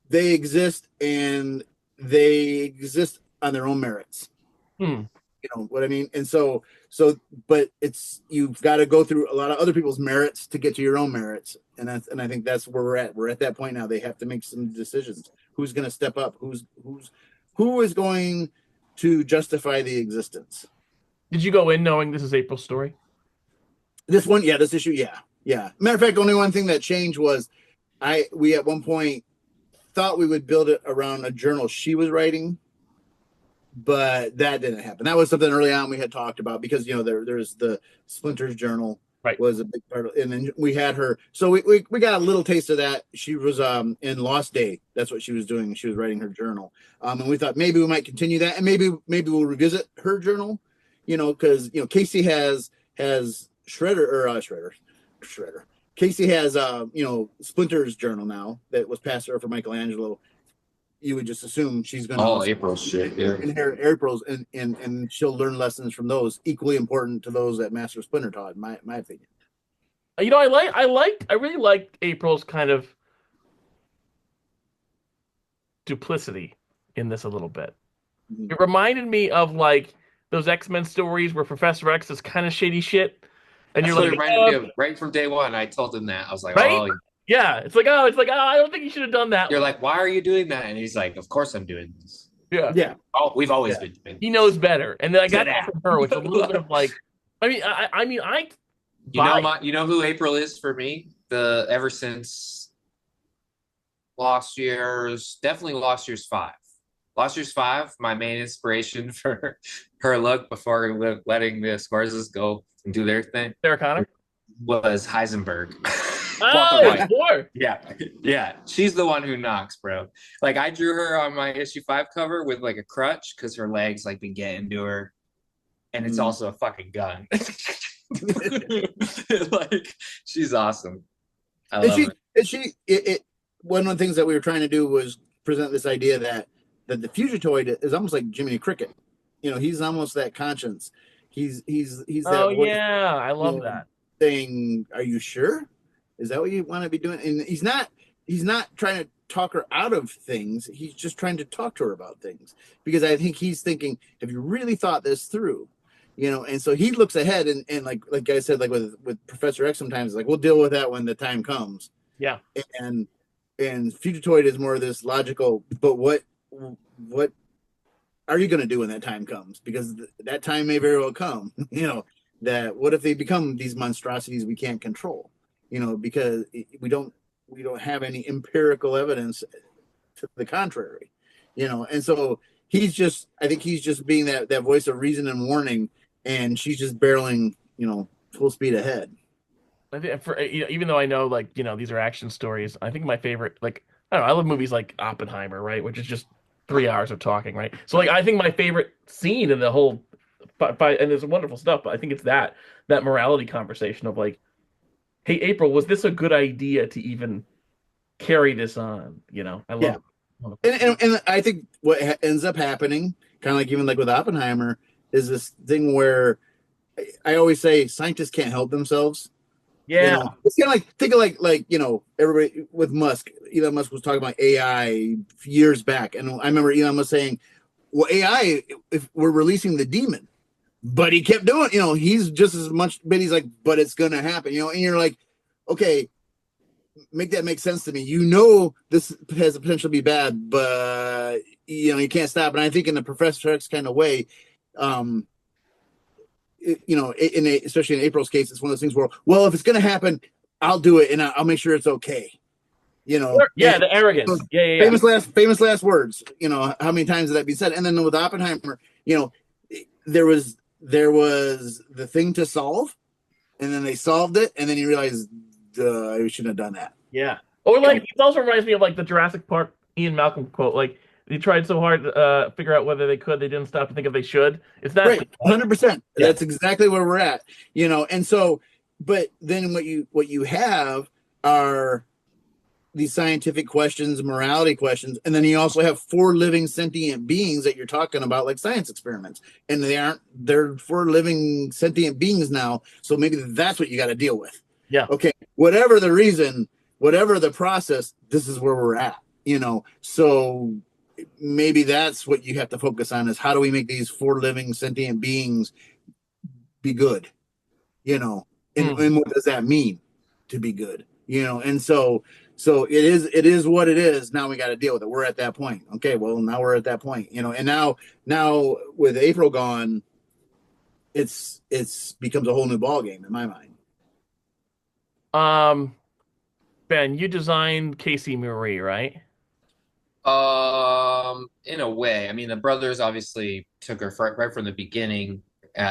they exist and they exist on their own merits. You know what I mean? And so, but you've got to go through a lot of other people's merits to get to your own merits. And I think that's where we're at. We're at that point now. They have to make some decisions. Who's going to step up? Who is going to justify the existence? Did you go in knowing this is April's story? This issue. Yeah. Matter of fact, the only one thing that changed was we at one point thought we would build it around a journal she was writing, but that didn't happen. That was something early on we had talked about because there's the Splinter's journal, right, was a big part of it. And then we had her, so we got a little taste of that. She was in Lost Day. That's what she was doing. She was writing her journal, and we thought maybe we might continue that, and maybe we'll revisit her journal, because Casey has Shredder. Casey has Splinter's journal now that was passed over for Michelangelo. You would just assume she's going to April's shit, yeah. Inherit April's, and she'll learn lessons from those equally important to those that Master Splinter taught, in my opinion. I really liked April's kind of duplicity in this a little bit. Mm-hmm. It reminded me of like those X-Men stories where Professor X is kind of shady shit. And that's you're like, reminded me of right from day one. I told him that. I was like, right? oh, yeah. It's like, I don't think you should have done that. You're like, why are you doing that? And he's like, of course I'm doing this. Yeah. Oh, we've always been doing this. He knows better. And then I got that from her, which is a little bit of like, you know who April is for me? Ever since Lost Years 5. Lost Years 5, my main inspiration for her look before letting the Scorzes go and do their thing. Sarah Connor was Heisenberg. Sure. Yeah. She's the one who knocks, bro. Like I drew her on my issue 5 cover with like a crutch because her legs like been getting to her, and it's also a fucking gun. Like she's awesome. I love it. One of the things that we were trying to do was present this idea that the Fugitoid is almost like Jiminy Cricket. He's almost that conscience. He's that. Oh yeah, I love that. Saying, "Are you sure? Is that what you want to be doing?" And he's not trying to talk her out of things. He's just trying to talk to her about things, because I think he's thinking, "Have you really thought this through?" And so he looks ahead and like I said, like with Professor X, sometimes like we'll deal with that when the time comes. Yeah. And Fugitoid is more of this logical, but what are you going to do when that time comes? Because that time may very well come. That what if they become these monstrosities we can't control? Because we don't have any empirical evidence to the contrary. And so I think he's just being that voice of reason and warning, and she's just barreling, full speed ahead. I think even though I know these are action stories, I think my favorite, I don't know, I love movies like Oppenheimer, right, which is just 3 hours of talking, right? So I think my favorite scene in the whole fight, and there's wonderful stuff, but I think it's that morality conversation of like, hey, April, was this a good idea to even carry this on? I love it. And I think what ends up happening, kind of like even like with Oppenheimer, is this thing where I always say scientists can't help themselves. Yeah. It's kind of like think of like everybody with Musk. Elon Musk was talking about AI years back, and I remember Elon was saying, "Well, AI, if we're releasing the demon," but he kept doing. He's just as much. But he's like, "But it's gonna happen," and you're like, "Okay, make that make sense to me." This has the potential to be bad, but you can't stop. And I think in the Professor X kind of way, especially in April's case, it's one of those things where, well, if it's going to happen, I'll do it and I'll make sure it's okay. Yeah, the arrogance. Yeah. Famous last words. How many times did that be said? And then with Oppenheimer, there was the thing to solve, and then they solved it, and then you realize, I shouldn't have done that. Yeah. Or like it also reminds me of like the Jurassic Park Ian Malcolm quote, like they tried so hard to figure out whether they could, they didn't stop to think if they should. It's that right, 100%. Yeah. That's exactly where we're at. And so, but then what you have are these scientific questions, morality questions, and then you also have 4 living sentient beings that you're talking about, like science experiments, and they're 4 living sentient beings now. So maybe that's what you got to deal with. Yeah. Okay. Whatever the reason, whatever the process, this is where we're at. So maybe that's what you have to focus on, is how do we make these 4 living sentient beings be good? And what does that mean to be good? And so it is what it is. Now we got to deal with it. We're at that point. Okay, well, now we're at that point. And now with April gone, it's becomes a whole new ball game in my mind. Ben, you designed Casey Marie, right? In a way. I mean, the brothers obviously took her right from the beginning. You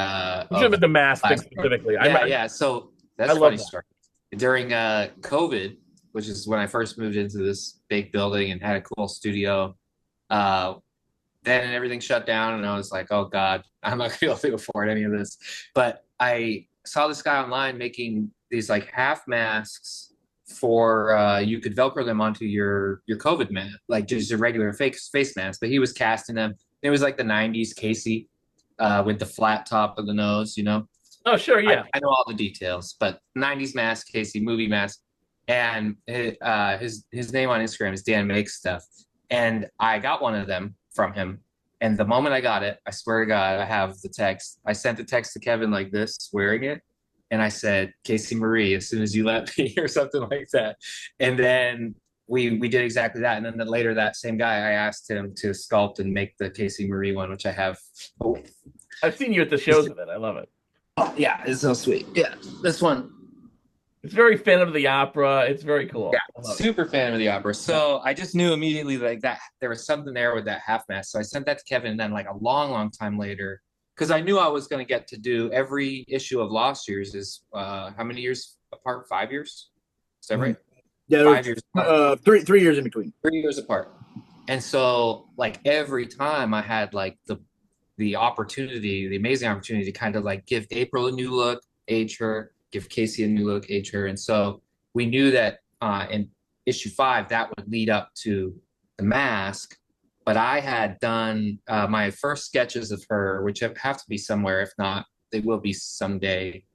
should have been the mask specifically. Yeah. So that's a funny story. During COVID, which is when I first moved into this big building and had a cool studio, then everything shut down, and I was like, oh God, I'm not gonna be able to afford any of this. But I saw this guy online making these like half masks for you could Velcro them onto your COVID mask, like just a regular face mask. But he was casting them. It was like the '90s Casey with the flat top of the nose, Oh, sure, yeah. I know all the details, but '90s mask, Casey movie mask, and his name on Instagram is Dan Makes Stuff, and I got one of them from him. And the moment I got it, I swear to God, I have the text. I sent the text to Kevin like this, wearing it, and I said, Casey Marie, as soon as you let me, or something like that. And then we did exactly that. And then later, that same guy, I asked him to sculpt and make the Casey Marie one, which I have. Oh. I've seen you at the shows with it. I love it. Oh, yeah, it's so sweet. Yeah, this one. It's very Phantom of the Opera. It's very cool. Yeah, super fan of the opera. So I just knew immediately like that there was something there with that half mask. So I sent that to Kevin, and then like a long time later, because I knew I was going to get to do every issue of Lost Years is how many years apart? 5 years? Is that right? Yeah, 5 years apart. 3 years in between. 3 years apart. And so like every time I had like the opportunity, the amazing opportunity to kind of like give April a new look, age her, give Casey a new look, age her. And so we knew that in issue 5, that would lead up to the mask. But I had done my first sketches of her, which have to be somewhere. If not, they will be someday.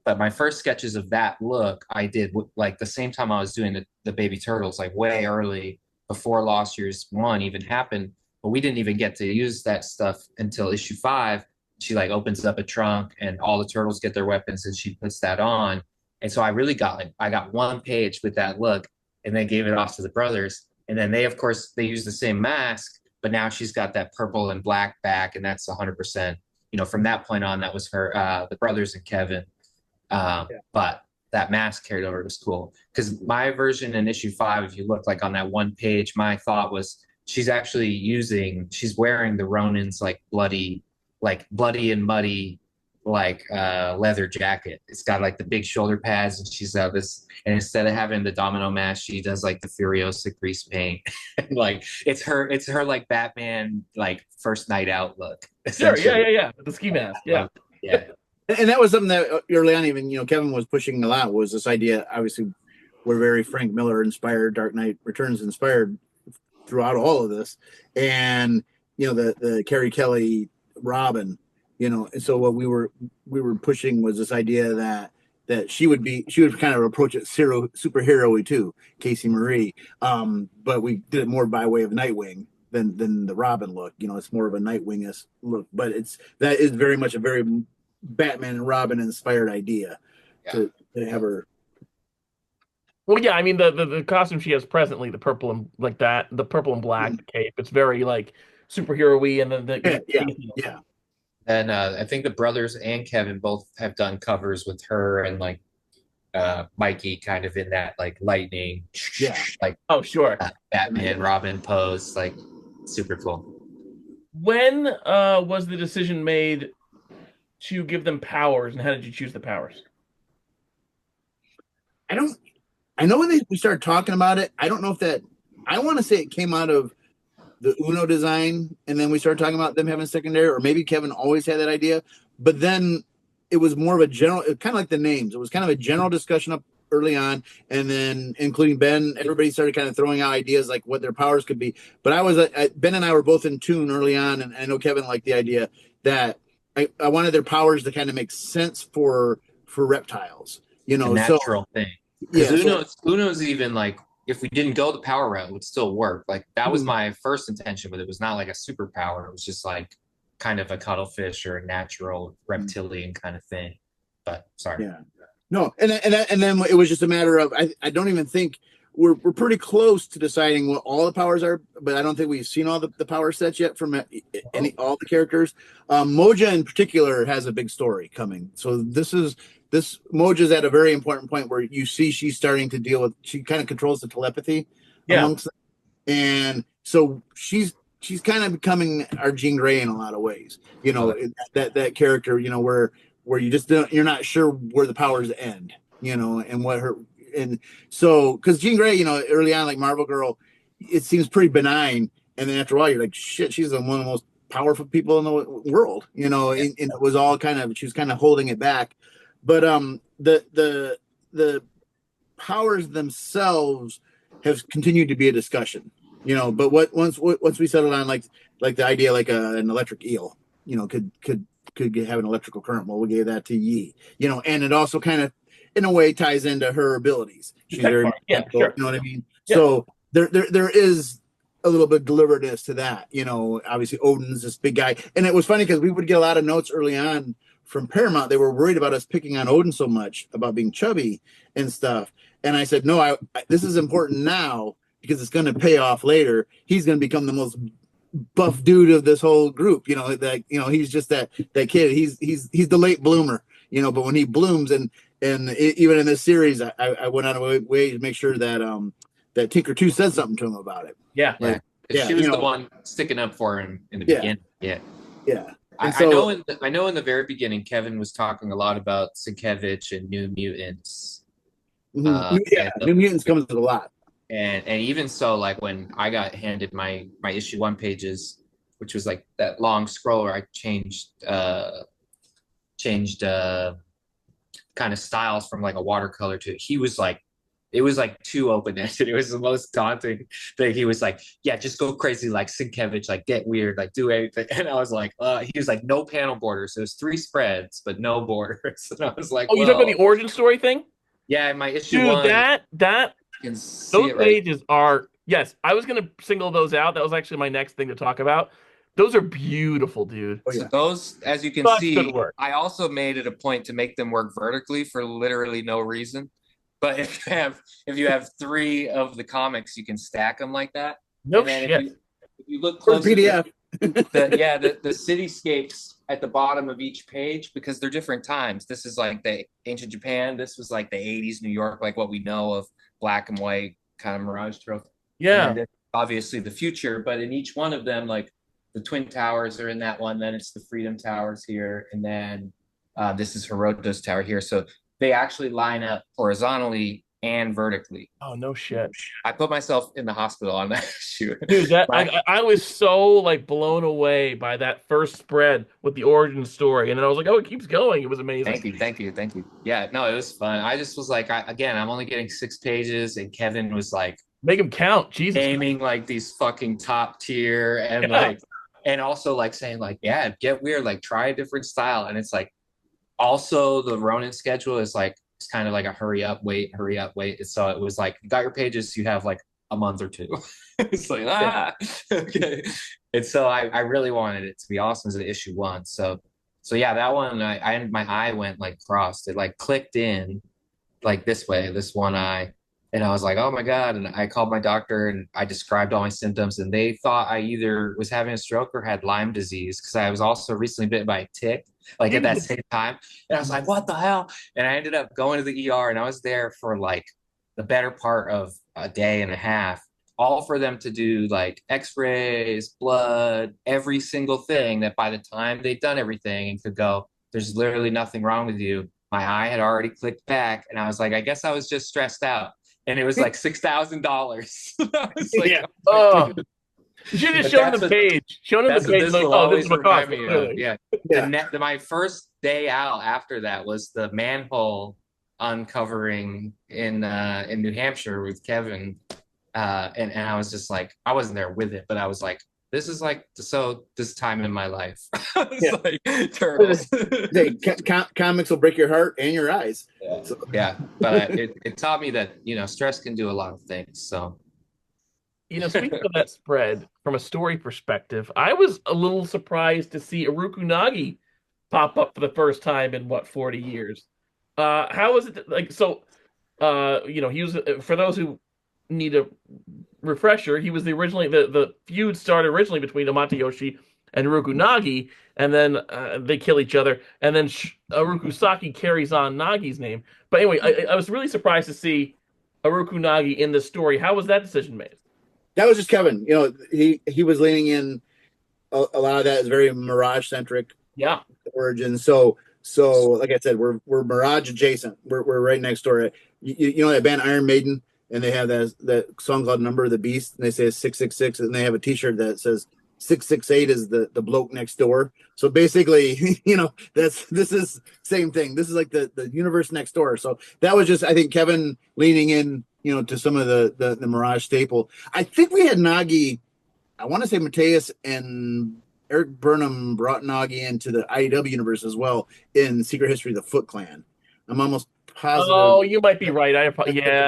But my first sketches of that look, I did like the same time I was doing the baby turtles, like way early before Lost Years 1 even happened. But we didn't even get to use that stuff until issue 5. She like opens up a trunk and all the turtles get their weapons, and she puts that on. And so I really I got 1 page with that look, and then gave it off to the brothers. And then they, of course, they use the same mask, but now she's got that purple and black back, and that's 100%. From that point on, that was her, the brothers and Kevin. But that mask carried over. It was cool because my version in issue 5, if you look like on that 1 page, my thought was she's wearing the Ronin's like bloody and muddy leather jacket. It's got like the big shoulder pads, and she's this, and instead of having the domino mask, she does like the Furiosa grease paint. And like it's her like Batman like first night out look. Sure, yeah. The ski mask. Yeah. And that was something that early on, even Kevin was pushing a lot, was this idea. Obviously, we're very Frank Miller inspired, Dark Knight Returns inspired throughout all of this. And the Carrie Kelly Robin, and so what we were pushing was this idea that she would kind of approach it superhero-y too, Casey Marie. But we did it more by way of Nightwing than the Robin look. It's more of a Nightwing-esque look, but that is very much a very Batman and Robin inspired idea to have her. Well, yeah, I mean the costume she has presently, the purple and like that, the purple and black cape, it's very like superhero-y, and then yeah. And I think the brothers and Kevin both have done covers with her and like Mikey, kind of in that like lightning, like oh sure, Batman Robin pose, like super cool. When was the decision made to give them powers, and how did you choose the powers? I know when we started talking about it. I don't know if that. I want to say it came out of the Uno design, and then we started talking about them having a secondary, or maybe Kevin always had that idea, but then it was more of a general, kind of like the names. It was kind of a general discussion up early on, and then including Ben, everybody started kind of throwing out ideas like what their powers could be. But Ben and I were both in tune early on, and I know Kevin liked the idea that I wanted their powers to kind of make sense for reptiles, a natural thing. Yeah, Uno's even like, if we didn't go the power route, it would still work. Like that was my first intention, but it was not like a superpower. It was just like kind of a cuttlefish or a natural reptilian kind of thing. But sorry. Yeah. No, and then it was just a matter of I don't even think we're pretty close to deciding what all the powers are, but I don't think we've seen all the power sets yet from all the characters. Moja in particular has a big story coming. So this Moja's at a very important point where you see she's starting to deal with, she kind of controls the telepathy amongst them. And so she's kind of becoming our Jean Grey in a lot of ways. That character, where you just you're not sure where the powers end, and what her, and so because Jean Grey, early on, like Marvel Girl, it seems pretty benign, and then after a while you're like, shit, she's one of the most powerful people in the world, and it was all she was kind of holding it back. But the powers themselves have continued to be a discussion, but once we settled on like the idea like an electric eel, could have an electrical current. Well, we gave that to Yi, and it also kind of in a way ties into her abilities. She's very mechanical, sure. You know what I mean? Yeah. So there is a little bit of deliberateness to that. Obviously Odin's this big guy, and it was funny because we would get a lot of notes early on from Paramount. They were worried about us picking on Odin so much about being chubby and stuff. And I said, no, this is important now because it's going to pay off later. He's going to become the most buff dude of this whole group. He's just that kid. He's the late bloomer. But when he blooms, and even in this series, I went out of my way to make sure that that Tinker 2 said something to him about it. Yeah. She was the one sticking up for him in the beginning. Yeah. I know in the very beginning, Kevin was talking a lot about Sienkiewicz and New Mutants. New Mutants comes with a lot. And even so, like when I got handed my issue 1 pages, which was like that long scroll where I changed kind of styles from like a watercolor to, he was like, it was like too open-ended. It was the most daunting thing. He was like, yeah, just go crazy like Sienkiewicz, like get weird, like do anything. And I was like, he was like, no panel borders. So it was 3 spreads, but no borders. And I was like, you talking about the origin story thing? Yeah, my issue Dude, 1. Those pages are, yes, I was going to single those out. That was actually my next thing to talk about. Those are beautiful, dude. So those, as you can see, I also made it a point to make them work vertically for literally no reason. But if you have 3 of the comics, you can stack them like that. No shit. If you look close, PDF. the cityscapes at the bottom of each page, because they're different times. This is like the ancient Japan. This was like the 80s New York, like what we know of black and white kind of mirage trope. Yeah. And obviously the future, but in each one of them, like the Twin Towers are in that one. Then it's the Freedom Towers here, and then this is Hiroto's tower here. So they actually line up horizontally and vertically. Oh, no shit. I put myself in the hospital on that issue. Dude, I was so like blown away by that first spread with the origin story. And then I was like, oh, it keeps going. It was amazing. Thank you. Yeah, no, it was fun. I just was like, I'm only getting 6 pages, and Kevin was like, make them count. Jesus. Naming like these fucking top tier and like, and also like saying like, yeah, get weird, like try a different style. And it's like also the Ronin schedule is like it's kind of like a hurry up, wait, hurry up, wait. So it was like you got your pages, you have like a month or two. It's like okay. And so I really wanted it to be awesome as an issue one. So yeah, that one I my eye went like crossed. It like clicked in like this way, this one eye. And I was like, oh my God. And I called my doctor and I described all my symptoms. And they thought I either was having a stroke or had Lyme disease because I was also recently bitten by a tick, like at that same time. And I was like, what the hell? And I ended up going to the ER and I was there for like the better part of a day and a half, all for them to do like x-rays, blood, every single thing that by the time they'd done everything and could go, there's literally nothing wrong with you. My eye had already clicked back and I was like, I guess I was just stressed out. And it was like $6,000. I was like, Yeah. Oh, you should have But shown that's them the what- page. Shown them that's the what page. this Like, will oh, this is always what cost. remind me of. Yeah. Yeah. My first day out after that was the manhole uncovering in New Hampshire with Kevin. And I was just like, I wasn't there with it, but I was like, this is like this time in my life. It's like turtles. Hey, comics will break your heart and your eyes. Yeah. So, Yeah, but it taught me that stress can do a lot of things. So Speaking of that spread, from a story perspective, I was a little surprised to see Iruku Nagi pop up for the first time in what, 40 years. How was it like? So, he was, for those who need a refresher, he was the feud started originally between Amata Yoshi and Iruku Nagi, and then they kill each other, and then Iruku Saki carries on Nagi's name. But anyway, I was really surprised to see Iruku Nagi in this story. How was that decision made? that was just Kevin. He was leaning in. A lot of that is very Mirage centric. Yeah. Origin. So like I said, we're Mirage adjacent. We're right next door. You know that band Iron Maiden, and they have that song called Number of the Beast, and they say it's 666, and they have a T-shirt that says 668 is the bloke next door. So basically, this is same thing. This is like the universe next door. So that was just, I think, Kevin leaning in, to some of the Mirage staple. I think we had Nagi. I want to say Mateus and Eric Burnham brought Nagi into the IDW universe as well in Secret History of the Foot Clan. I'm almost positive. Oh, you might be right. I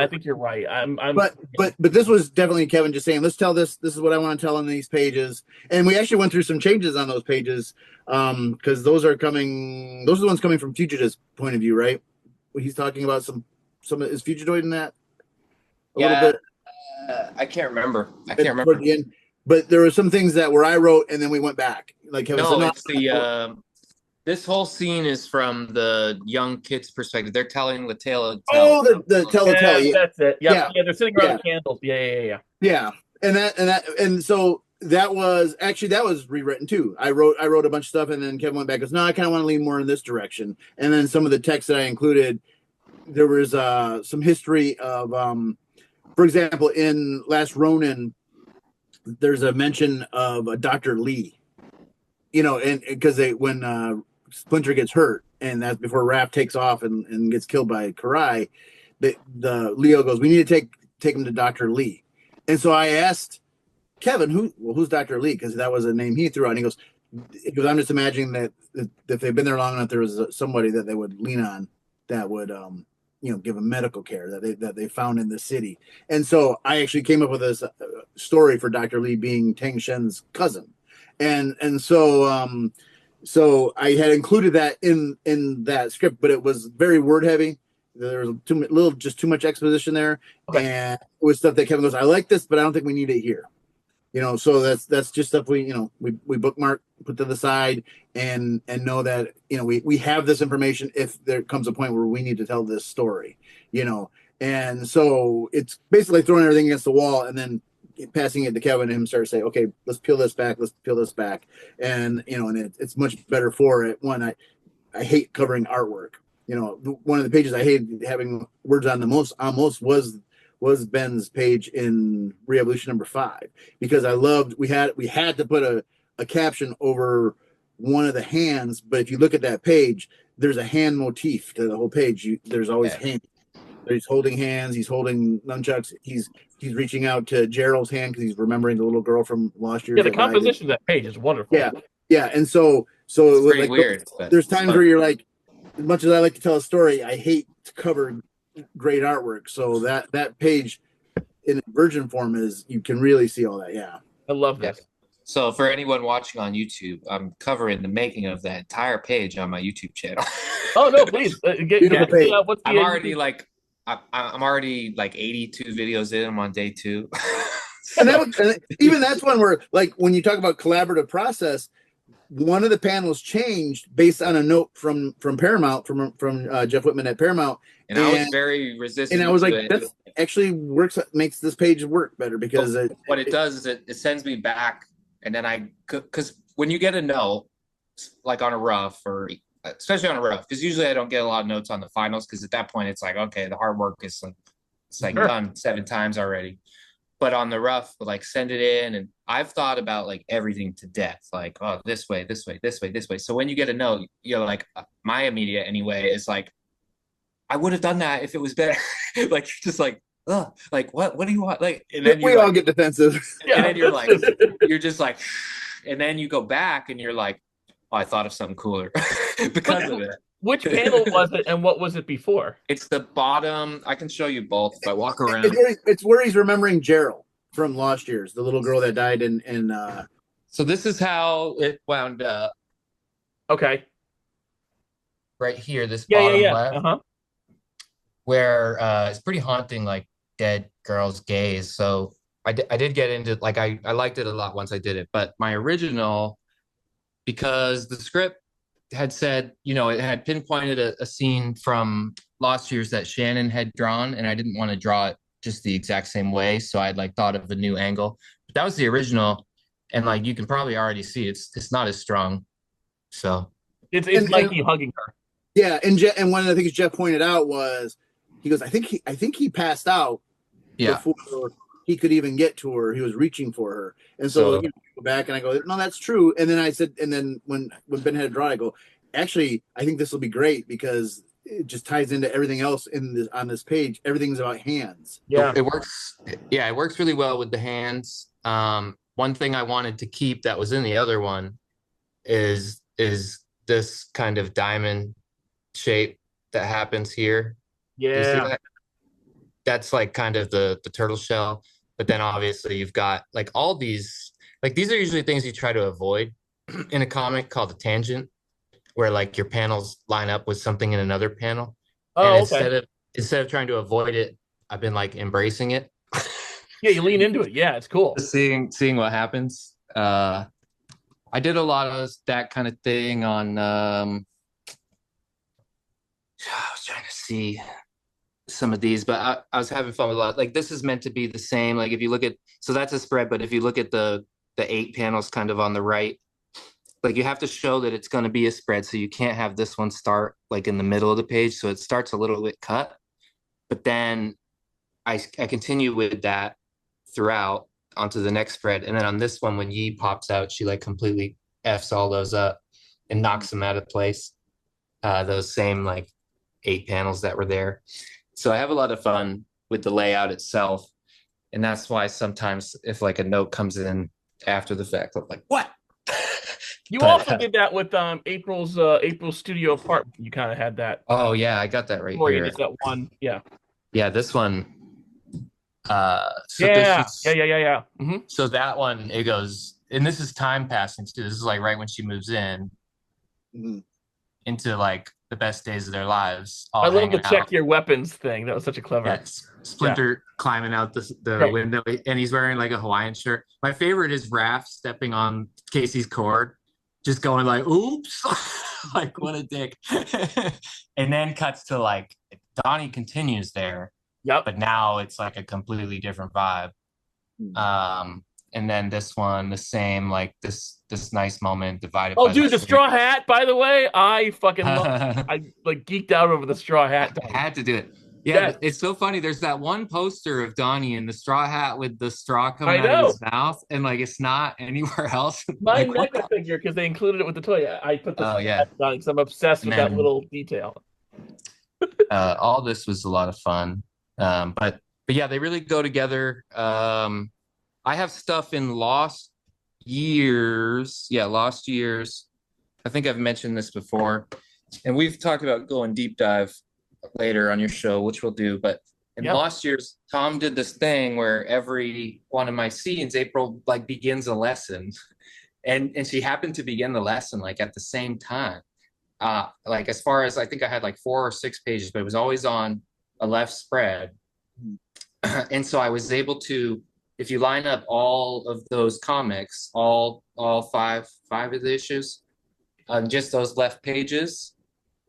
think you're right. But this was definitely Kevin just saying, let's tell this. This is what I want to tell in these pages. And we actually went through some changes on those pages because those are the ones coming from Fugitive's point of view, right? He's talking about some of is Fugitoid in that a little bit. I can't remember. Toward the end. But there were some things that where I wrote and then we went back. Like Kevin said, it's the this whole scene is from the young kid's perspective. They're telling the tale of the tell. That's it. Yeah, they're sitting around candles. Yeah. And so that was rewritten too. I wrote a bunch of stuff and then Kevin went back and goes, no, I kind of want to lean more in this direction. And then some of the text that I included, there was some history of for example, in Last Ronin, there's a mention of a Dr. Lee, and because when Splinter gets hurt, and that's before Raph takes off and gets killed by Karai, the Leo goes, we need to take him to Dr. Lee. And so I asked Kevin, who's Dr. Lee? Because that was a name he threw out. And he goes, I'm just imagining that if they've been there long enough, there was somebody that they would lean on that would give them medical care that they found in the city. And so I actually came up with this story for Dr. Lee being Tang Shen's cousin. And so I had included that in that script, but it was very word heavy. There was too much exposition there. Okay. And it was stuff that Kevin goes, I like this, but I don't think we need it here. So that's just stuff we bookmark, put to the side and know that, we have this information if there comes a point where we need to tell this story, and so it's basically throwing everything against the wall and then passing it to Kevin and him start to say, okay, let's peel this back. And, and it's much better for it. One, I hate covering artwork. One of the pages I hated having words on the most was Ben's page in Re-Evolution #5 because we had to put a caption over one of the hands, but if you look at that page, there's a hand motif to the whole page. There's always hands. He's holding hands. He's holding nunchucks. He's he's reaching out to Gerald's hand because he's remembering the little girl from last year. Yeah, the composition of that page is wonderful. Yeah, and so It's pretty like weird. there's times where you're like, as much as I like to tell a story, I hate to cover great artwork. So that page in virgin form is, you can really see all that. Yeah, I love this. So for anyone watching on YouTube, I'm covering the making of that entire page on my YouTube channel. Oh no, please what's the I'm already like I'm already like 82 videos in. I'm on day 2. and even that's one where, like, when you talk about collaborative process, one of the panels changed based on a note from Paramount, from Jeff Whitman at Paramount, and I was very resistant. And I was like, that actually makes this page work better, because what it does is it sends me back, and then because when you get a note, like on a rough, or especially on a rough, because usually I don't get a lot of notes on the finals, because at that point it's like, okay, the hard work is like done 7 times already. But on the rough, like, send it in, and I've thought about like everything to death, like, oh, this way, this way, this way, this way. So when you get a note, you're like, my immediate anyway is like, I would have done that if it was better. Like, just like, oh, like, what do you want? Like, and then we all get defensive. And then you're like, you're just like, and then you go back and you're like, oh, I thought of something cooler because of it. Which panel was it, and what was it before? It's the bottom. I can show you both if I walk around. It's where he's remembering Gerald from Lost Years, the little girl that died in So this is how it wound up. Okay. Right here, this bottom left. Where it's pretty haunting, like dead girl's gaze. So I did get into, like, I liked it a lot once I did it, but my original, because the script had said, it had pinpointed a scene from Lost Years that Shannon had drawn, and I didn't want to draw it just the exact same way, so I'd like thought of a new angle. But that was the original, and like you can probably already see it's not as strong. So it's like you hugging her. Yeah, and one of the things Jeff pointed out was, he goes, I think he passed out before he could even get to her. He was reaching for her, and so go back, and I go, no, that's true. And then I said, and then when Ben had drawn, I go, actually, I think this will be great, because it just ties into everything else on this page. Everything's about hands. Yeah, it works. Yeah, it works really well with the hands. One thing I wanted to keep that was in the other one is this kind of diamond shape that happens here. Yeah, that's like kind of the turtle shell. But then obviously you've got like all these, like, these are usually things you try to avoid in a comic, called a tangent, where like your panels line up with something in another panel. Oh, and okay. instead of trying to avoid it, I've been like embracing it. Yeah, you lean into it. Yeah, it's cool. Seeing what happens. I did a lot of that kind of thing on I was trying to see some of these, but I was having fun with a lot. Like, this is meant to be the same. Like, if you look at, so that's a spread, but if you look at the 8 panels kind of on the right, like, you have to show that it's going to be a spread. So you can't have this one start like in the middle of the page. So it starts a little bit cut, but then I continue with that throughout onto the next spread. And then on this one, when Yi pops out, she like completely F's all those up and knocks them out of place. Those same like 8 panels that were there. So I have a lot of fun with the layout itself. And that's why sometimes if like a note comes in after the fact, I'm like, what? You also did that with April's studio apartment. You kind of had that. Oh yeah, I got that right here. You that one. Yeah. Yeah, this one. Yeah. Mm-hmm. So that one, it goes, and this is time passing too. This is like right when she moves in into like the best days of their lives. I love the check your weapons thing. That was such a clever. Yes. Splinter climbing out the window, and he's wearing like a Hawaiian shirt. My favorite is Raph stepping on Casey's cord, just going like, oops, like what a dick. And then cuts to like Donnie continues there. Yep. But now it's like a completely different vibe. And then this one, the same, like this nice moment divided. Oh, dude, the straw hat, by the way, I fucking love it. I like geeked out over the straw hat. I had to do it. Yeah, it's so funny. There's that one poster of Donnie in the straw hat with the straw coming out of his mouth, and like it's not anywhere else. My like, NECA figure, because they included it with the toy. I put the hat on because I'm obsessed with that little detail. All this was a lot of fun. But but yeah, they really go together. I have stuff in Lost Years. Yeah, Lost Years. I think I've mentioned this before, and we've talked about going deep dive later on your show, which we'll do. But in Yeah. Lost Years, Tom did this thing where every one of my scenes, April like begins a lesson, and she happened to begin the lesson like at the same time. Like as far as I think I had like 4 or 6 pages, but it was always on a left spread. And so I was able to, if you line up all of those comics, all five of the issues, on just those left pages,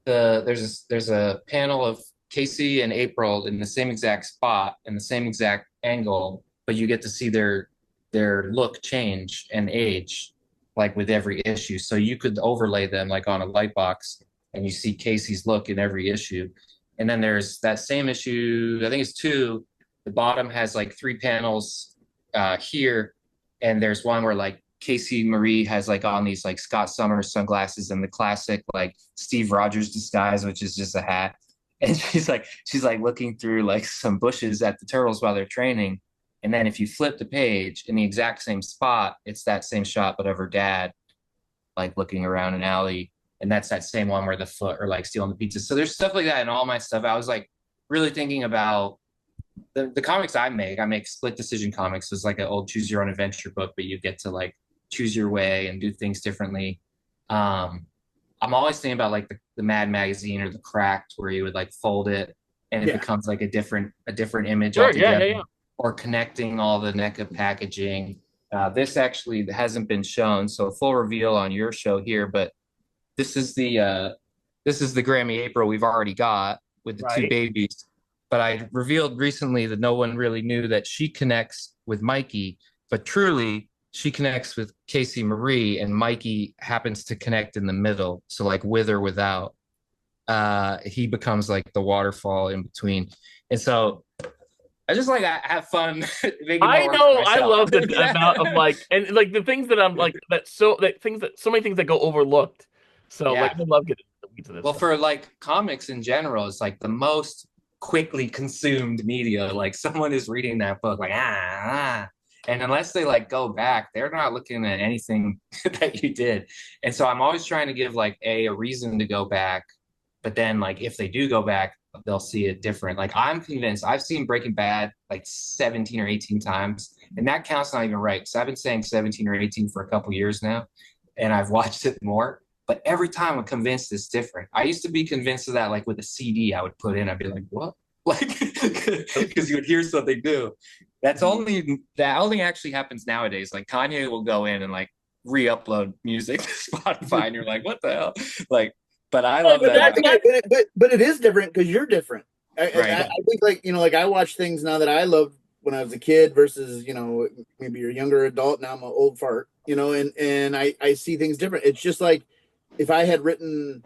there's a panel of Casey and April in the same exact spot in the same exact angle, but you get to see their look change and age like with every issue. So you could overlay them like on a light box and you see Casey's look in every issue. And then there's that same issue, I think it's 2. The bottom has like 3 panels here, and there's one where like Casey Marie has like on these like Scott Summers sunglasses and the classic like Steve Rogers disguise, which is just a hat. And she's like looking through like some bushes at the turtles while they're training. And then if you flip the page in the exact same spot, it's that same shot, but of her dad, like looking around an alley. And that's that same one where the foot or like stealing the pizza. So there's stuff like that in all my stuff. I was like really thinking about the comics I make split decision comics. It's like an old choose your own adventure book, but you get to like choose your way and do things differently. I'm always thinking about like the Mad Magazine or the Cracked, where you would like fold it and it becomes like a different image altogether. Or connecting all the NECA packaging. This actually hasn't been shown, so full reveal on your show here, but this is the Grammy April we've already got with the 2 babies. But I revealed recently that no one really knew that she connects with Mikey, but truly she connects with Casey Marie, and Mikey happens to connect in the middle. So like with or without, he becomes like the waterfall in between. And so I just like I have fun. I know. I love the amount of like, and like the things that I'm like so many things that go overlooked. So like I love getting into this. Well, for like comics in general, it's like the most quickly consumed media. Like someone is reading that book, like and unless they like go back, they're not looking at anything that you did. And so I'm always trying to give like a reason to go back, but then like if they do go back, they'll see it different. Like I'm convinced I've seen Breaking Bad like 17 or 18 times, and that count's not even right. So I've been saying 17 or 18 for a couple years now, and I've watched it more. But every time I'm convinced it's different. I used to be convinced of that, like with a CD I would put in, I'd be like, what? Like, because you would hear something new. That only actually happens nowadays. Like Kanye will go in and like re-upload music to Spotify, and you're like, what the hell? Like, but I love that. But it is different because you're different. Right. I think like like I watch things now that I loved when I was a kid versus maybe you're a younger adult. Now I'm an old fart, and I see things different. It's just like if I had written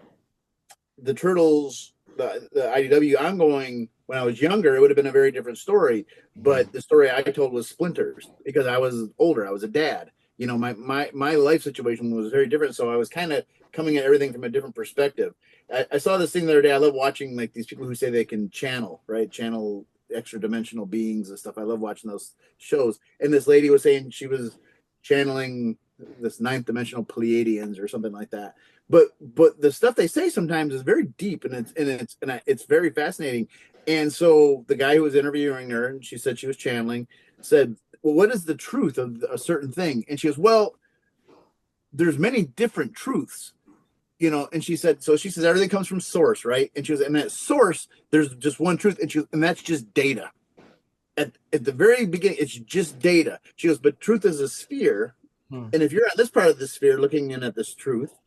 the Turtles, the IDW I'm going when I was younger, it would have been a very different story. But the story I told was Splinters because I was older. I was a dad. My life situation was very different. So I was kind of coming at everything from a different perspective. I saw this thing the other day. I love watching like these people who say they can channel extra dimensional beings and stuff. I love watching those shows. And this lady was saying she was channeling this 9th dimensional Pleiadians or something like that. But the stuff they say sometimes is very deep and it's very fascinating. And so the guy who was interviewing her, and she said she was channeling, said, well, what is the truth of a certain thing? And she goes, well, there's many different truths, and she says everything comes from source, right? And she goes, and that source, there's just one truth, and that's just data. At the very beginning, it's just data. She goes, but truth is a sphere, and if you're at this part of the sphere looking in at this truth,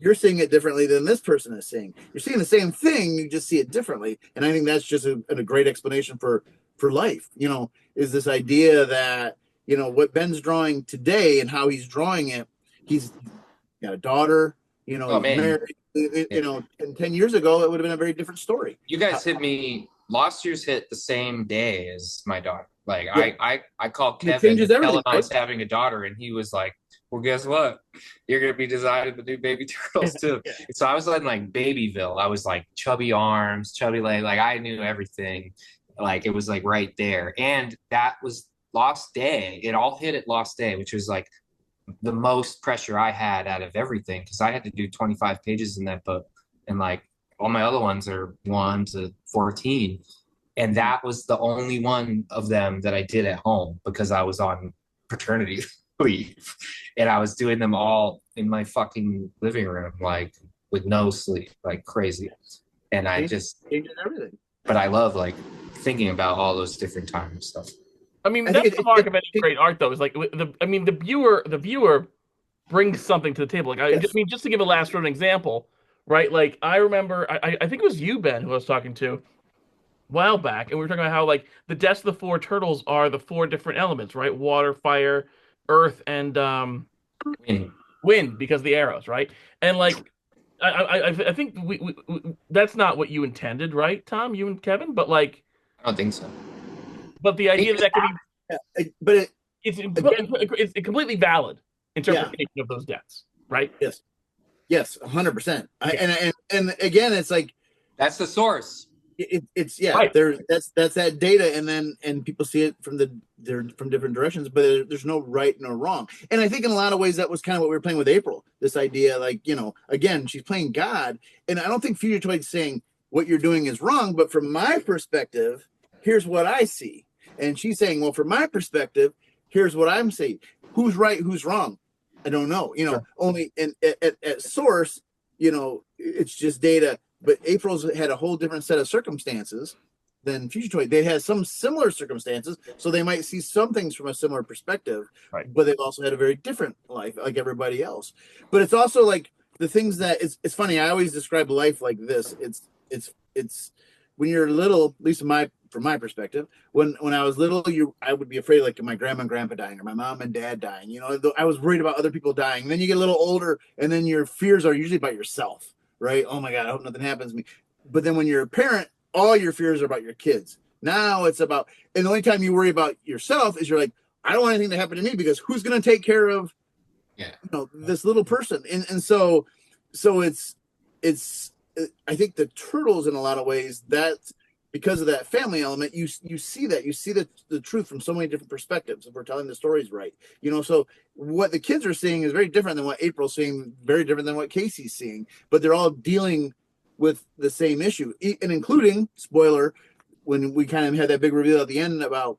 you're seeing it differently than this person is seeing. You're seeing the same thing, you just see it differently. And I think that's just a great explanation for life, is this idea that, what Ben's drawing today and how he's drawing it, he's got a daughter, he's married, and 10 years ago, it would have been a very different story. You guys Lost Years hit the same day as my daughter. Like I called Kevin and tell him I was having a daughter, and he was like, well, guess what? You're going to be designing the new baby turtles too. So I was in like Babyville. I was like chubby arms, chubby legs. Like I knew everything. Like it was like right there. And that was Lost Day. It all hit at Lost Day, which was like the most pressure I had out of everything because I had to do 25 pages in that book. And like all my other ones are 1 to 14. And that was the only one of them that I did at home because I was on paternity leave. And I was doing them all in my fucking living room, like with no sleep, like crazy. And I just changes everything. But I love like thinking about all those different times and stuff. I mean, that's the mark of any great art, though. Is like the viewer brings something to the table. Like, I mean, just to give a Last Ronin example, right? Like, I remember, I think it was you, Ben, who I was talking to a while back, and we were talking about how like the deaths of the four turtles are the four different elements, right? Water, fire, earth, and wind, because of the arrows, right? And like, I think that's not what you intended, right, Tom? You and Kevin, but like, I don't think so. But the idea that could be, but it's a completely valid interpretation of those deaths, right? Yes, 100%. And again, it's like that's the source. It's right. That's that data, and people see it they're from different directions, but there's no right nor wrong. And I think in a lot of ways that was kind of what we were playing with April. This idea, like, again, she's playing God, and I don't think Future Toy's saying what you're doing is wrong, but from my perspective, here's what I see. And she's saying, well, from my perspective, here's what I'm saying. Who's right, who's wrong? I don't know. Sure. Only at source, it's just data. But April's had a whole different set of circumstances than Future Toy. They had some similar circumstances, so they might see some things from a similar perspective. Right. But they've also had a very different life, like everybody else. But it's also like the things that it's funny. I always describe life like this. It's when you're little, at least from my perspective, when I was little, I would be afraid like my grandma and grandpa dying or my mom and dad dying. I was worried about other people dying. And then you get a little older, and then your fears are usually about yourself, right? Oh my God, I hope nothing happens to me. But then when you're a parent, all your fears are about your kids. Now it's about, and the only time you worry about yourself is you're like, I don't want anything to happen to me because who's going to take care of, this little person? And so it's I think the turtles in a lot of ways, that's because of that family element, you see the truth from so many different perspectives if we're telling the stories right. So what the kids are seeing is very different than what April's seeing, very different than what Casey's seeing, but they're all dealing with the same issue, and including, spoiler, when we kind of had that big reveal at the end about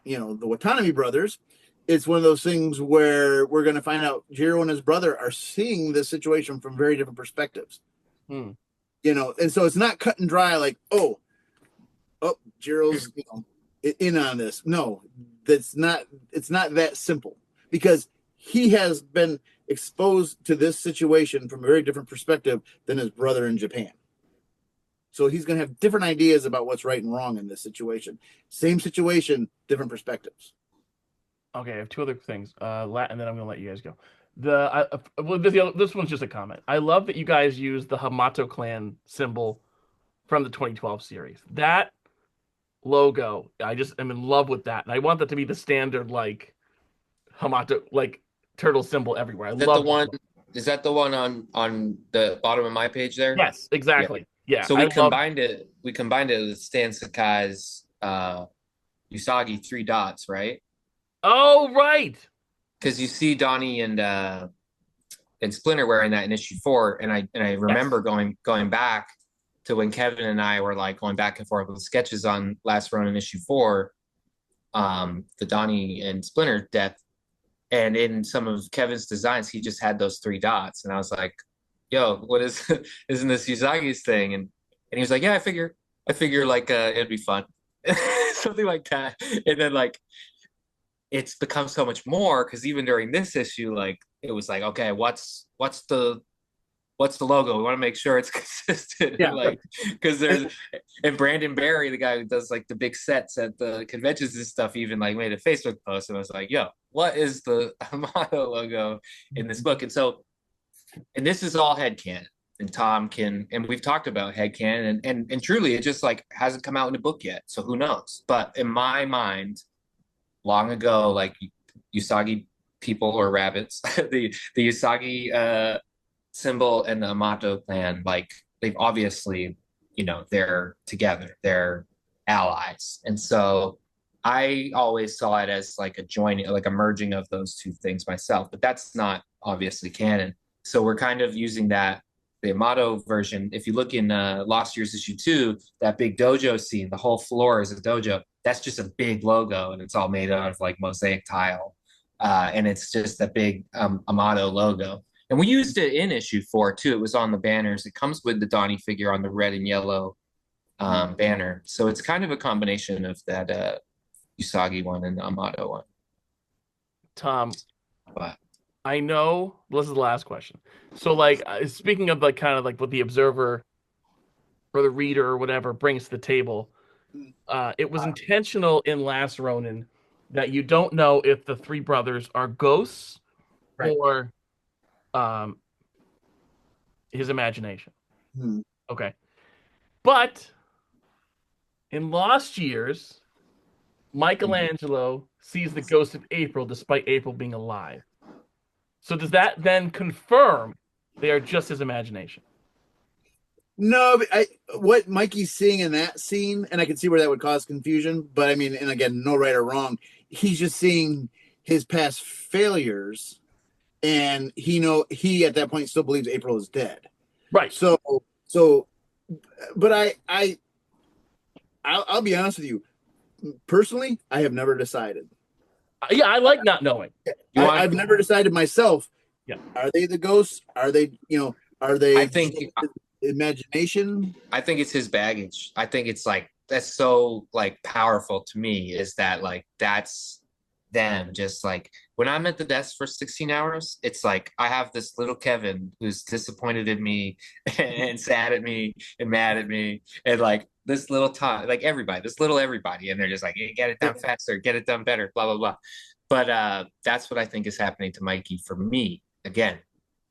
the Watanabe brothers. It's one of those things where we're going to find out Jiro and his brother are seeing this situation from very different perspectives. And so it's not cut and dry like, oh, Jiro's in on this. No, it's not that simple, because he has been exposed to this situation from a very different perspective than his brother in Japan. So he's going to have different ideas about what's right and wrong in this situation. Same situation, different perspectives. Okay, I have two other things, and then I'm going to let you guys go. This one's just a comment. I love that you guys use the Hamato clan symbol from the 2012 series. That logo, I just am in love with that, and I want that to be the standard like Hamato turtle symbol everywhere. Is that the one on the bottom of my page there? Yes, exactly. Yeah. So we combined it with Stan Sakai's Usagi 3 dots, right? Oh, right. Because you see Donnie and Splinter wearing that in issue 4, and I remember going back to when Kevin and I were like going back and forth with sketches on Last Ronin issue 4, the Donnie and Splinter death, and in some of Kevin's designs, he just had those 3 dots, and I was like, "Yo, what isn't this Usagi's thing?" And he was like, "Yeah, I figure like it'd be fun," something like that, and then like. It's become so much more because even during this issue, like it was like, okay, what's the logo? We want to make sure it's consistent. Yeah. Like, because and Brandon Barry, the guy who does like the big sets at the conventions and stuff, even like made a Facebook post and I was like, yo, what is the Hamato logo in this book? And this is all headcanon. And Tom and we've talked about headcanon and truly it just like hasn't come out in a book yet. So who knows? But in my mind, long ago, like Usagi people or rabbits, the Usagi symbol and the Amato clan, like they've obviously, they're together. They're allies. And so I always saw it as like a joining, like a merging of those two things myself, but that's not obviously canon. So we're kind of using that, the Amato version. If you look in Lost Years issue 2, that big dojo scene, the whole floor is a dojo. That's just a big logo, and it's all made out of like mosaic tile. And it's just a big Amato logo. And we used it in issue 4 too. It was on the banners. It comes with the Donnie figure on the red and yellow banner. So it's kind of a combination of that Usagi one and the Amato one. Tom, But I know this is the last question. So, like, speaking of like kind of like what the observer or the reader or whatever brings to the table, it was intentional in Last Ronin that you don't know if the three brothers are ghosts Right. or his imagination. Okay. But in Lost Years, Michelangelo sees the ghost of April despite April being alive. So does that then confirm they are just his imagination? No, but what Mikey's seeing in that scene, and I can see where that would cause confusion, but I mean, and again, no right or wrong, he's just seeing his past failures, and he at that point still believes April is dead. Right. So, but I'll be honest with you. Personally, I have never decided. Yeah, I like not knowing. I've never decided myself. Yeah. Are they the ghosts? Are they, are they I think imagination? I think it's his baggage. I think it's like that's so like powerful to me is that like that's them just like when I'm at the desk for 16 hours, it's like I have this little Kevin who's disappointed in me and sad at me and mad at me and like this little Tom, like everybody, this little everybody, and they're just like, hey, get it done faster, get it done better, blah blah blah. But that's what I think is happening to Mikey for me. Again,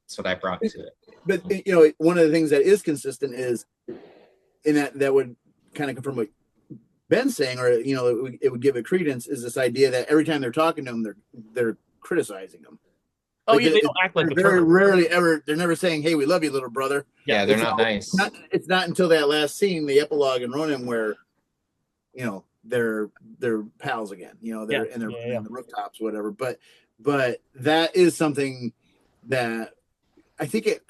that's what I brought to it. But one of the things that is consistent is in that would kind of confirm what Ben's saying, or it would give it credence, is this idea that every time they're talking to him, they're criticizing him. Oh, yeah, they don't act like very rarely ever. They're never saying, "Hey, we love you, little brother." Yeah, they're not nice. It's not until that last scene, the epilogue in Ronin, where they're pals again. They're in the rooftops, whatever. But that is something that I think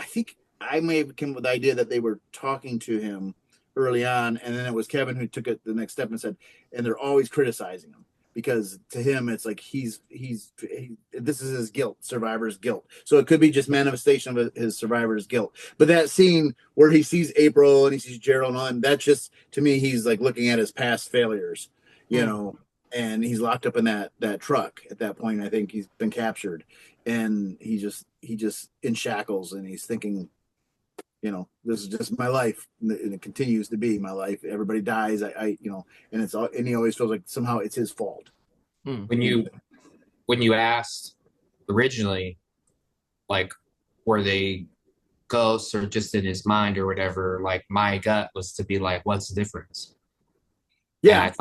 I may have come with the idea that they were talking to him early on, and then it was Kevin who took it the next step and said, and they're always criticizing him because to him it's like this is his guilt, survivor's guilt. So it could be just manifestation of his survivor's guilt. But that scene where he sees April and he sees Gerald and that's just, to me, he's like looking at his past failures, and he's locked up in that truck at that point. I think he's been captured, and he just in shackles, and he's thinking, this is just my life, and it continues to be my life. Everybody dies. And it's all, and he always feels like somehow it's his fault. When you asked originally, like, were they ghosts or just in his mind or whatever, like my gut was to be like, what's the difference? Yeah,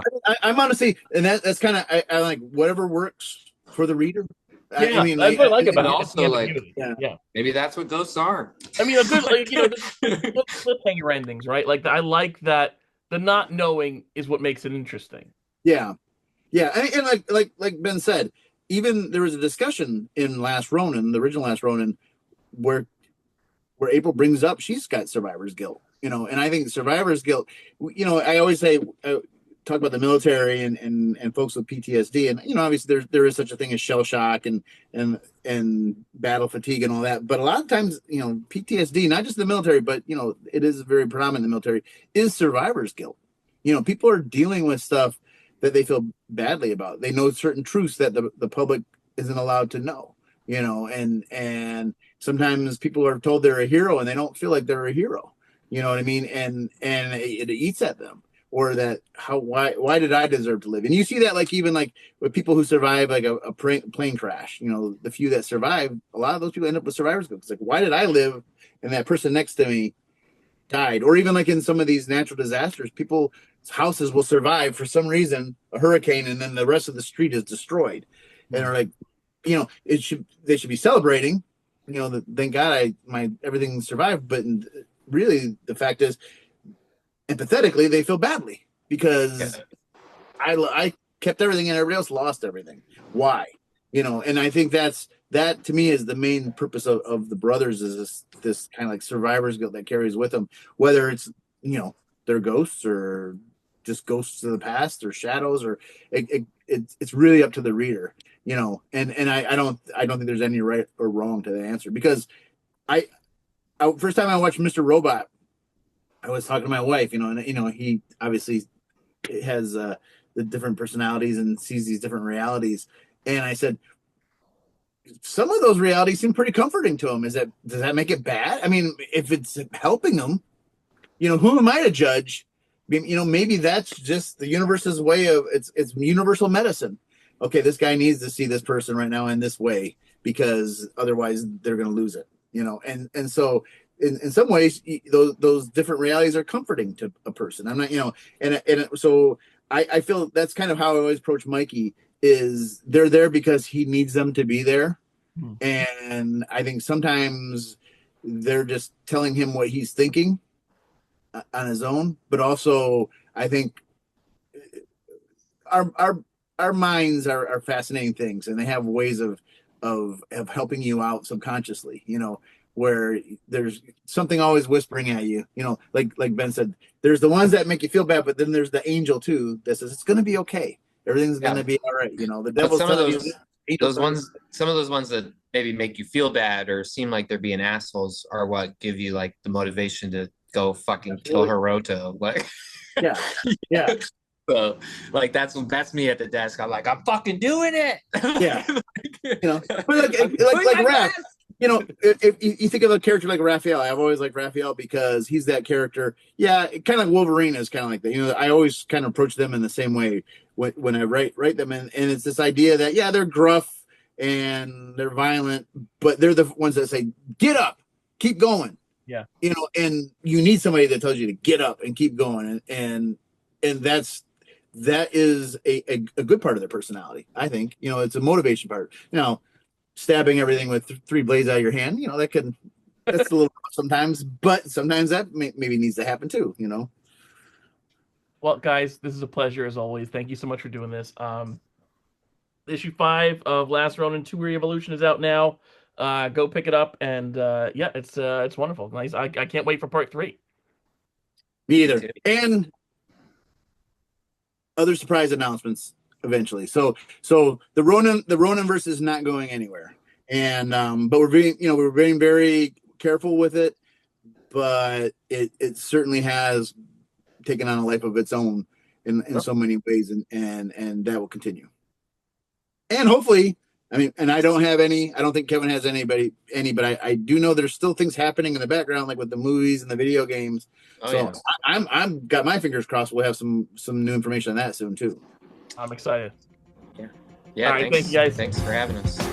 I'm honestly, and that's kind of I like whatever works for the reader. Yeah, I mean, that's what I like about it. Also, like, maybe that's what ghosts are. I mean, a good, cliffhanger endings, right? Like, I like that the not knowing is what makes it interesting. Yeah, and like Ben said, even there was a discussion in Last Ronin, the original Last Ronin, where April brings up she's got survivor's guilt, and I think survivor's guilt. I always say. Talk about the military and folks with PTSD, and obviously there is such a thing as shell shock and battle fatigue and all that, but a lot of times PTSD, not just the military, but it is very predominant in the military, is survivor's guilt. People are dealing with stuff that they feel badly about. They know certain truths that the public isn't allowed to know, and sometimes people are told they're a hero and they don't feel like they're a hero, you know what I mean, and it eats at them. Or that why did I deserve to live? And you see that like even like with people who survive like a plane crash, the few that survive, a lot of those people end up with survivor's guilt. It's like, why did I live and that person next to me died? Or even like in some of these natural disasters, people's houses will survive for some reason, a hurricane, and then the rest of the street is destroyed. And they're like, they should be celebrating, that thank God my everything survived. But really the fact is, empathetically, they feel badly, because I kept everything and everybody else lost everything. Why? And I think that to me is the main purpose of the brothers, is this kind of like survivor's guilt that carries with them, whether it's they're ghosts or just ghosts of the past or shadows, or it's really up to the reader, and I don't think there's any right or wrong to the answer, because I first time I watched Mr. Robot, I was talking to my wife, and he obviously has the different personalities and sees these different realities, and I said, some of those realities seem pretty comforting to him. Does that make it bad? I mean, if it's helping him, who am I to judge? Maybe that's just the universe's way of it's universal medicine. Okay, this guy needs to see this person right now in this way, because otherwise they're going to lose it. And so in some ways those different realities are comforting to a person. I'm not, and so I feel that's kind of how I always approach Mikey, is they're there because he needs them to be there. And I think sometimes they're just telling him what he's thinking on his own, but also I think our minds are fascinating things, and they have ways of helping you out subconsciously, where there's something always whispering at you, like Ben said, there's the ones that make you feel bad, but then there's the angel too that says it's going to be okay. Everything's going to be all right. The devil's telling you. Some of those ones that maybe make you feel bad or seem like they're being assholes are what give you like the motivation to go fucking kill Hiroto. Like, yeah. So like that's me at the desk. I'm like, I'm fucking doing it. Yeah. But like Raph, if you think of a character like Raphael, I've always liked Raphael because he's that character. Yeah, kind of like Wolverine is kind of like that. I always kind of approach them in the same way when I write them, and it's this idea that they're gruff and they're violent, but they're the ones that say, "Get up, keep going." Yeah, and you need somebody that tells you to get up and keep going, and that is a good part of their personality. I think it's a motivation part. Stabbing everything with three blades out of your hand, that's a little rough sometimes, but sometimes that maybe needs to happen too. Well, guys, this is a pleasure as always. Thank you so much for doing this. Issue 5 of Last Ronin 2 Re-Evolution is out now. Go pick it up, and it's wonderful. Nice. I can't wait for part 3. Me either. And other surprise announcements eventually. So the Ronin verse is not going anywhere, and but we're being very careful with it, but it certainly has taken on a life of its own in so many ways, and that will continue. And hopefully, and I don't think Kevin has but I do know there's still things happening in the background, like with the movies and the video games. I'm got my fingers crossed we'll have some new information on that soon too. I'm excited. Yeah. All right, thank you guys. Thanks for having us.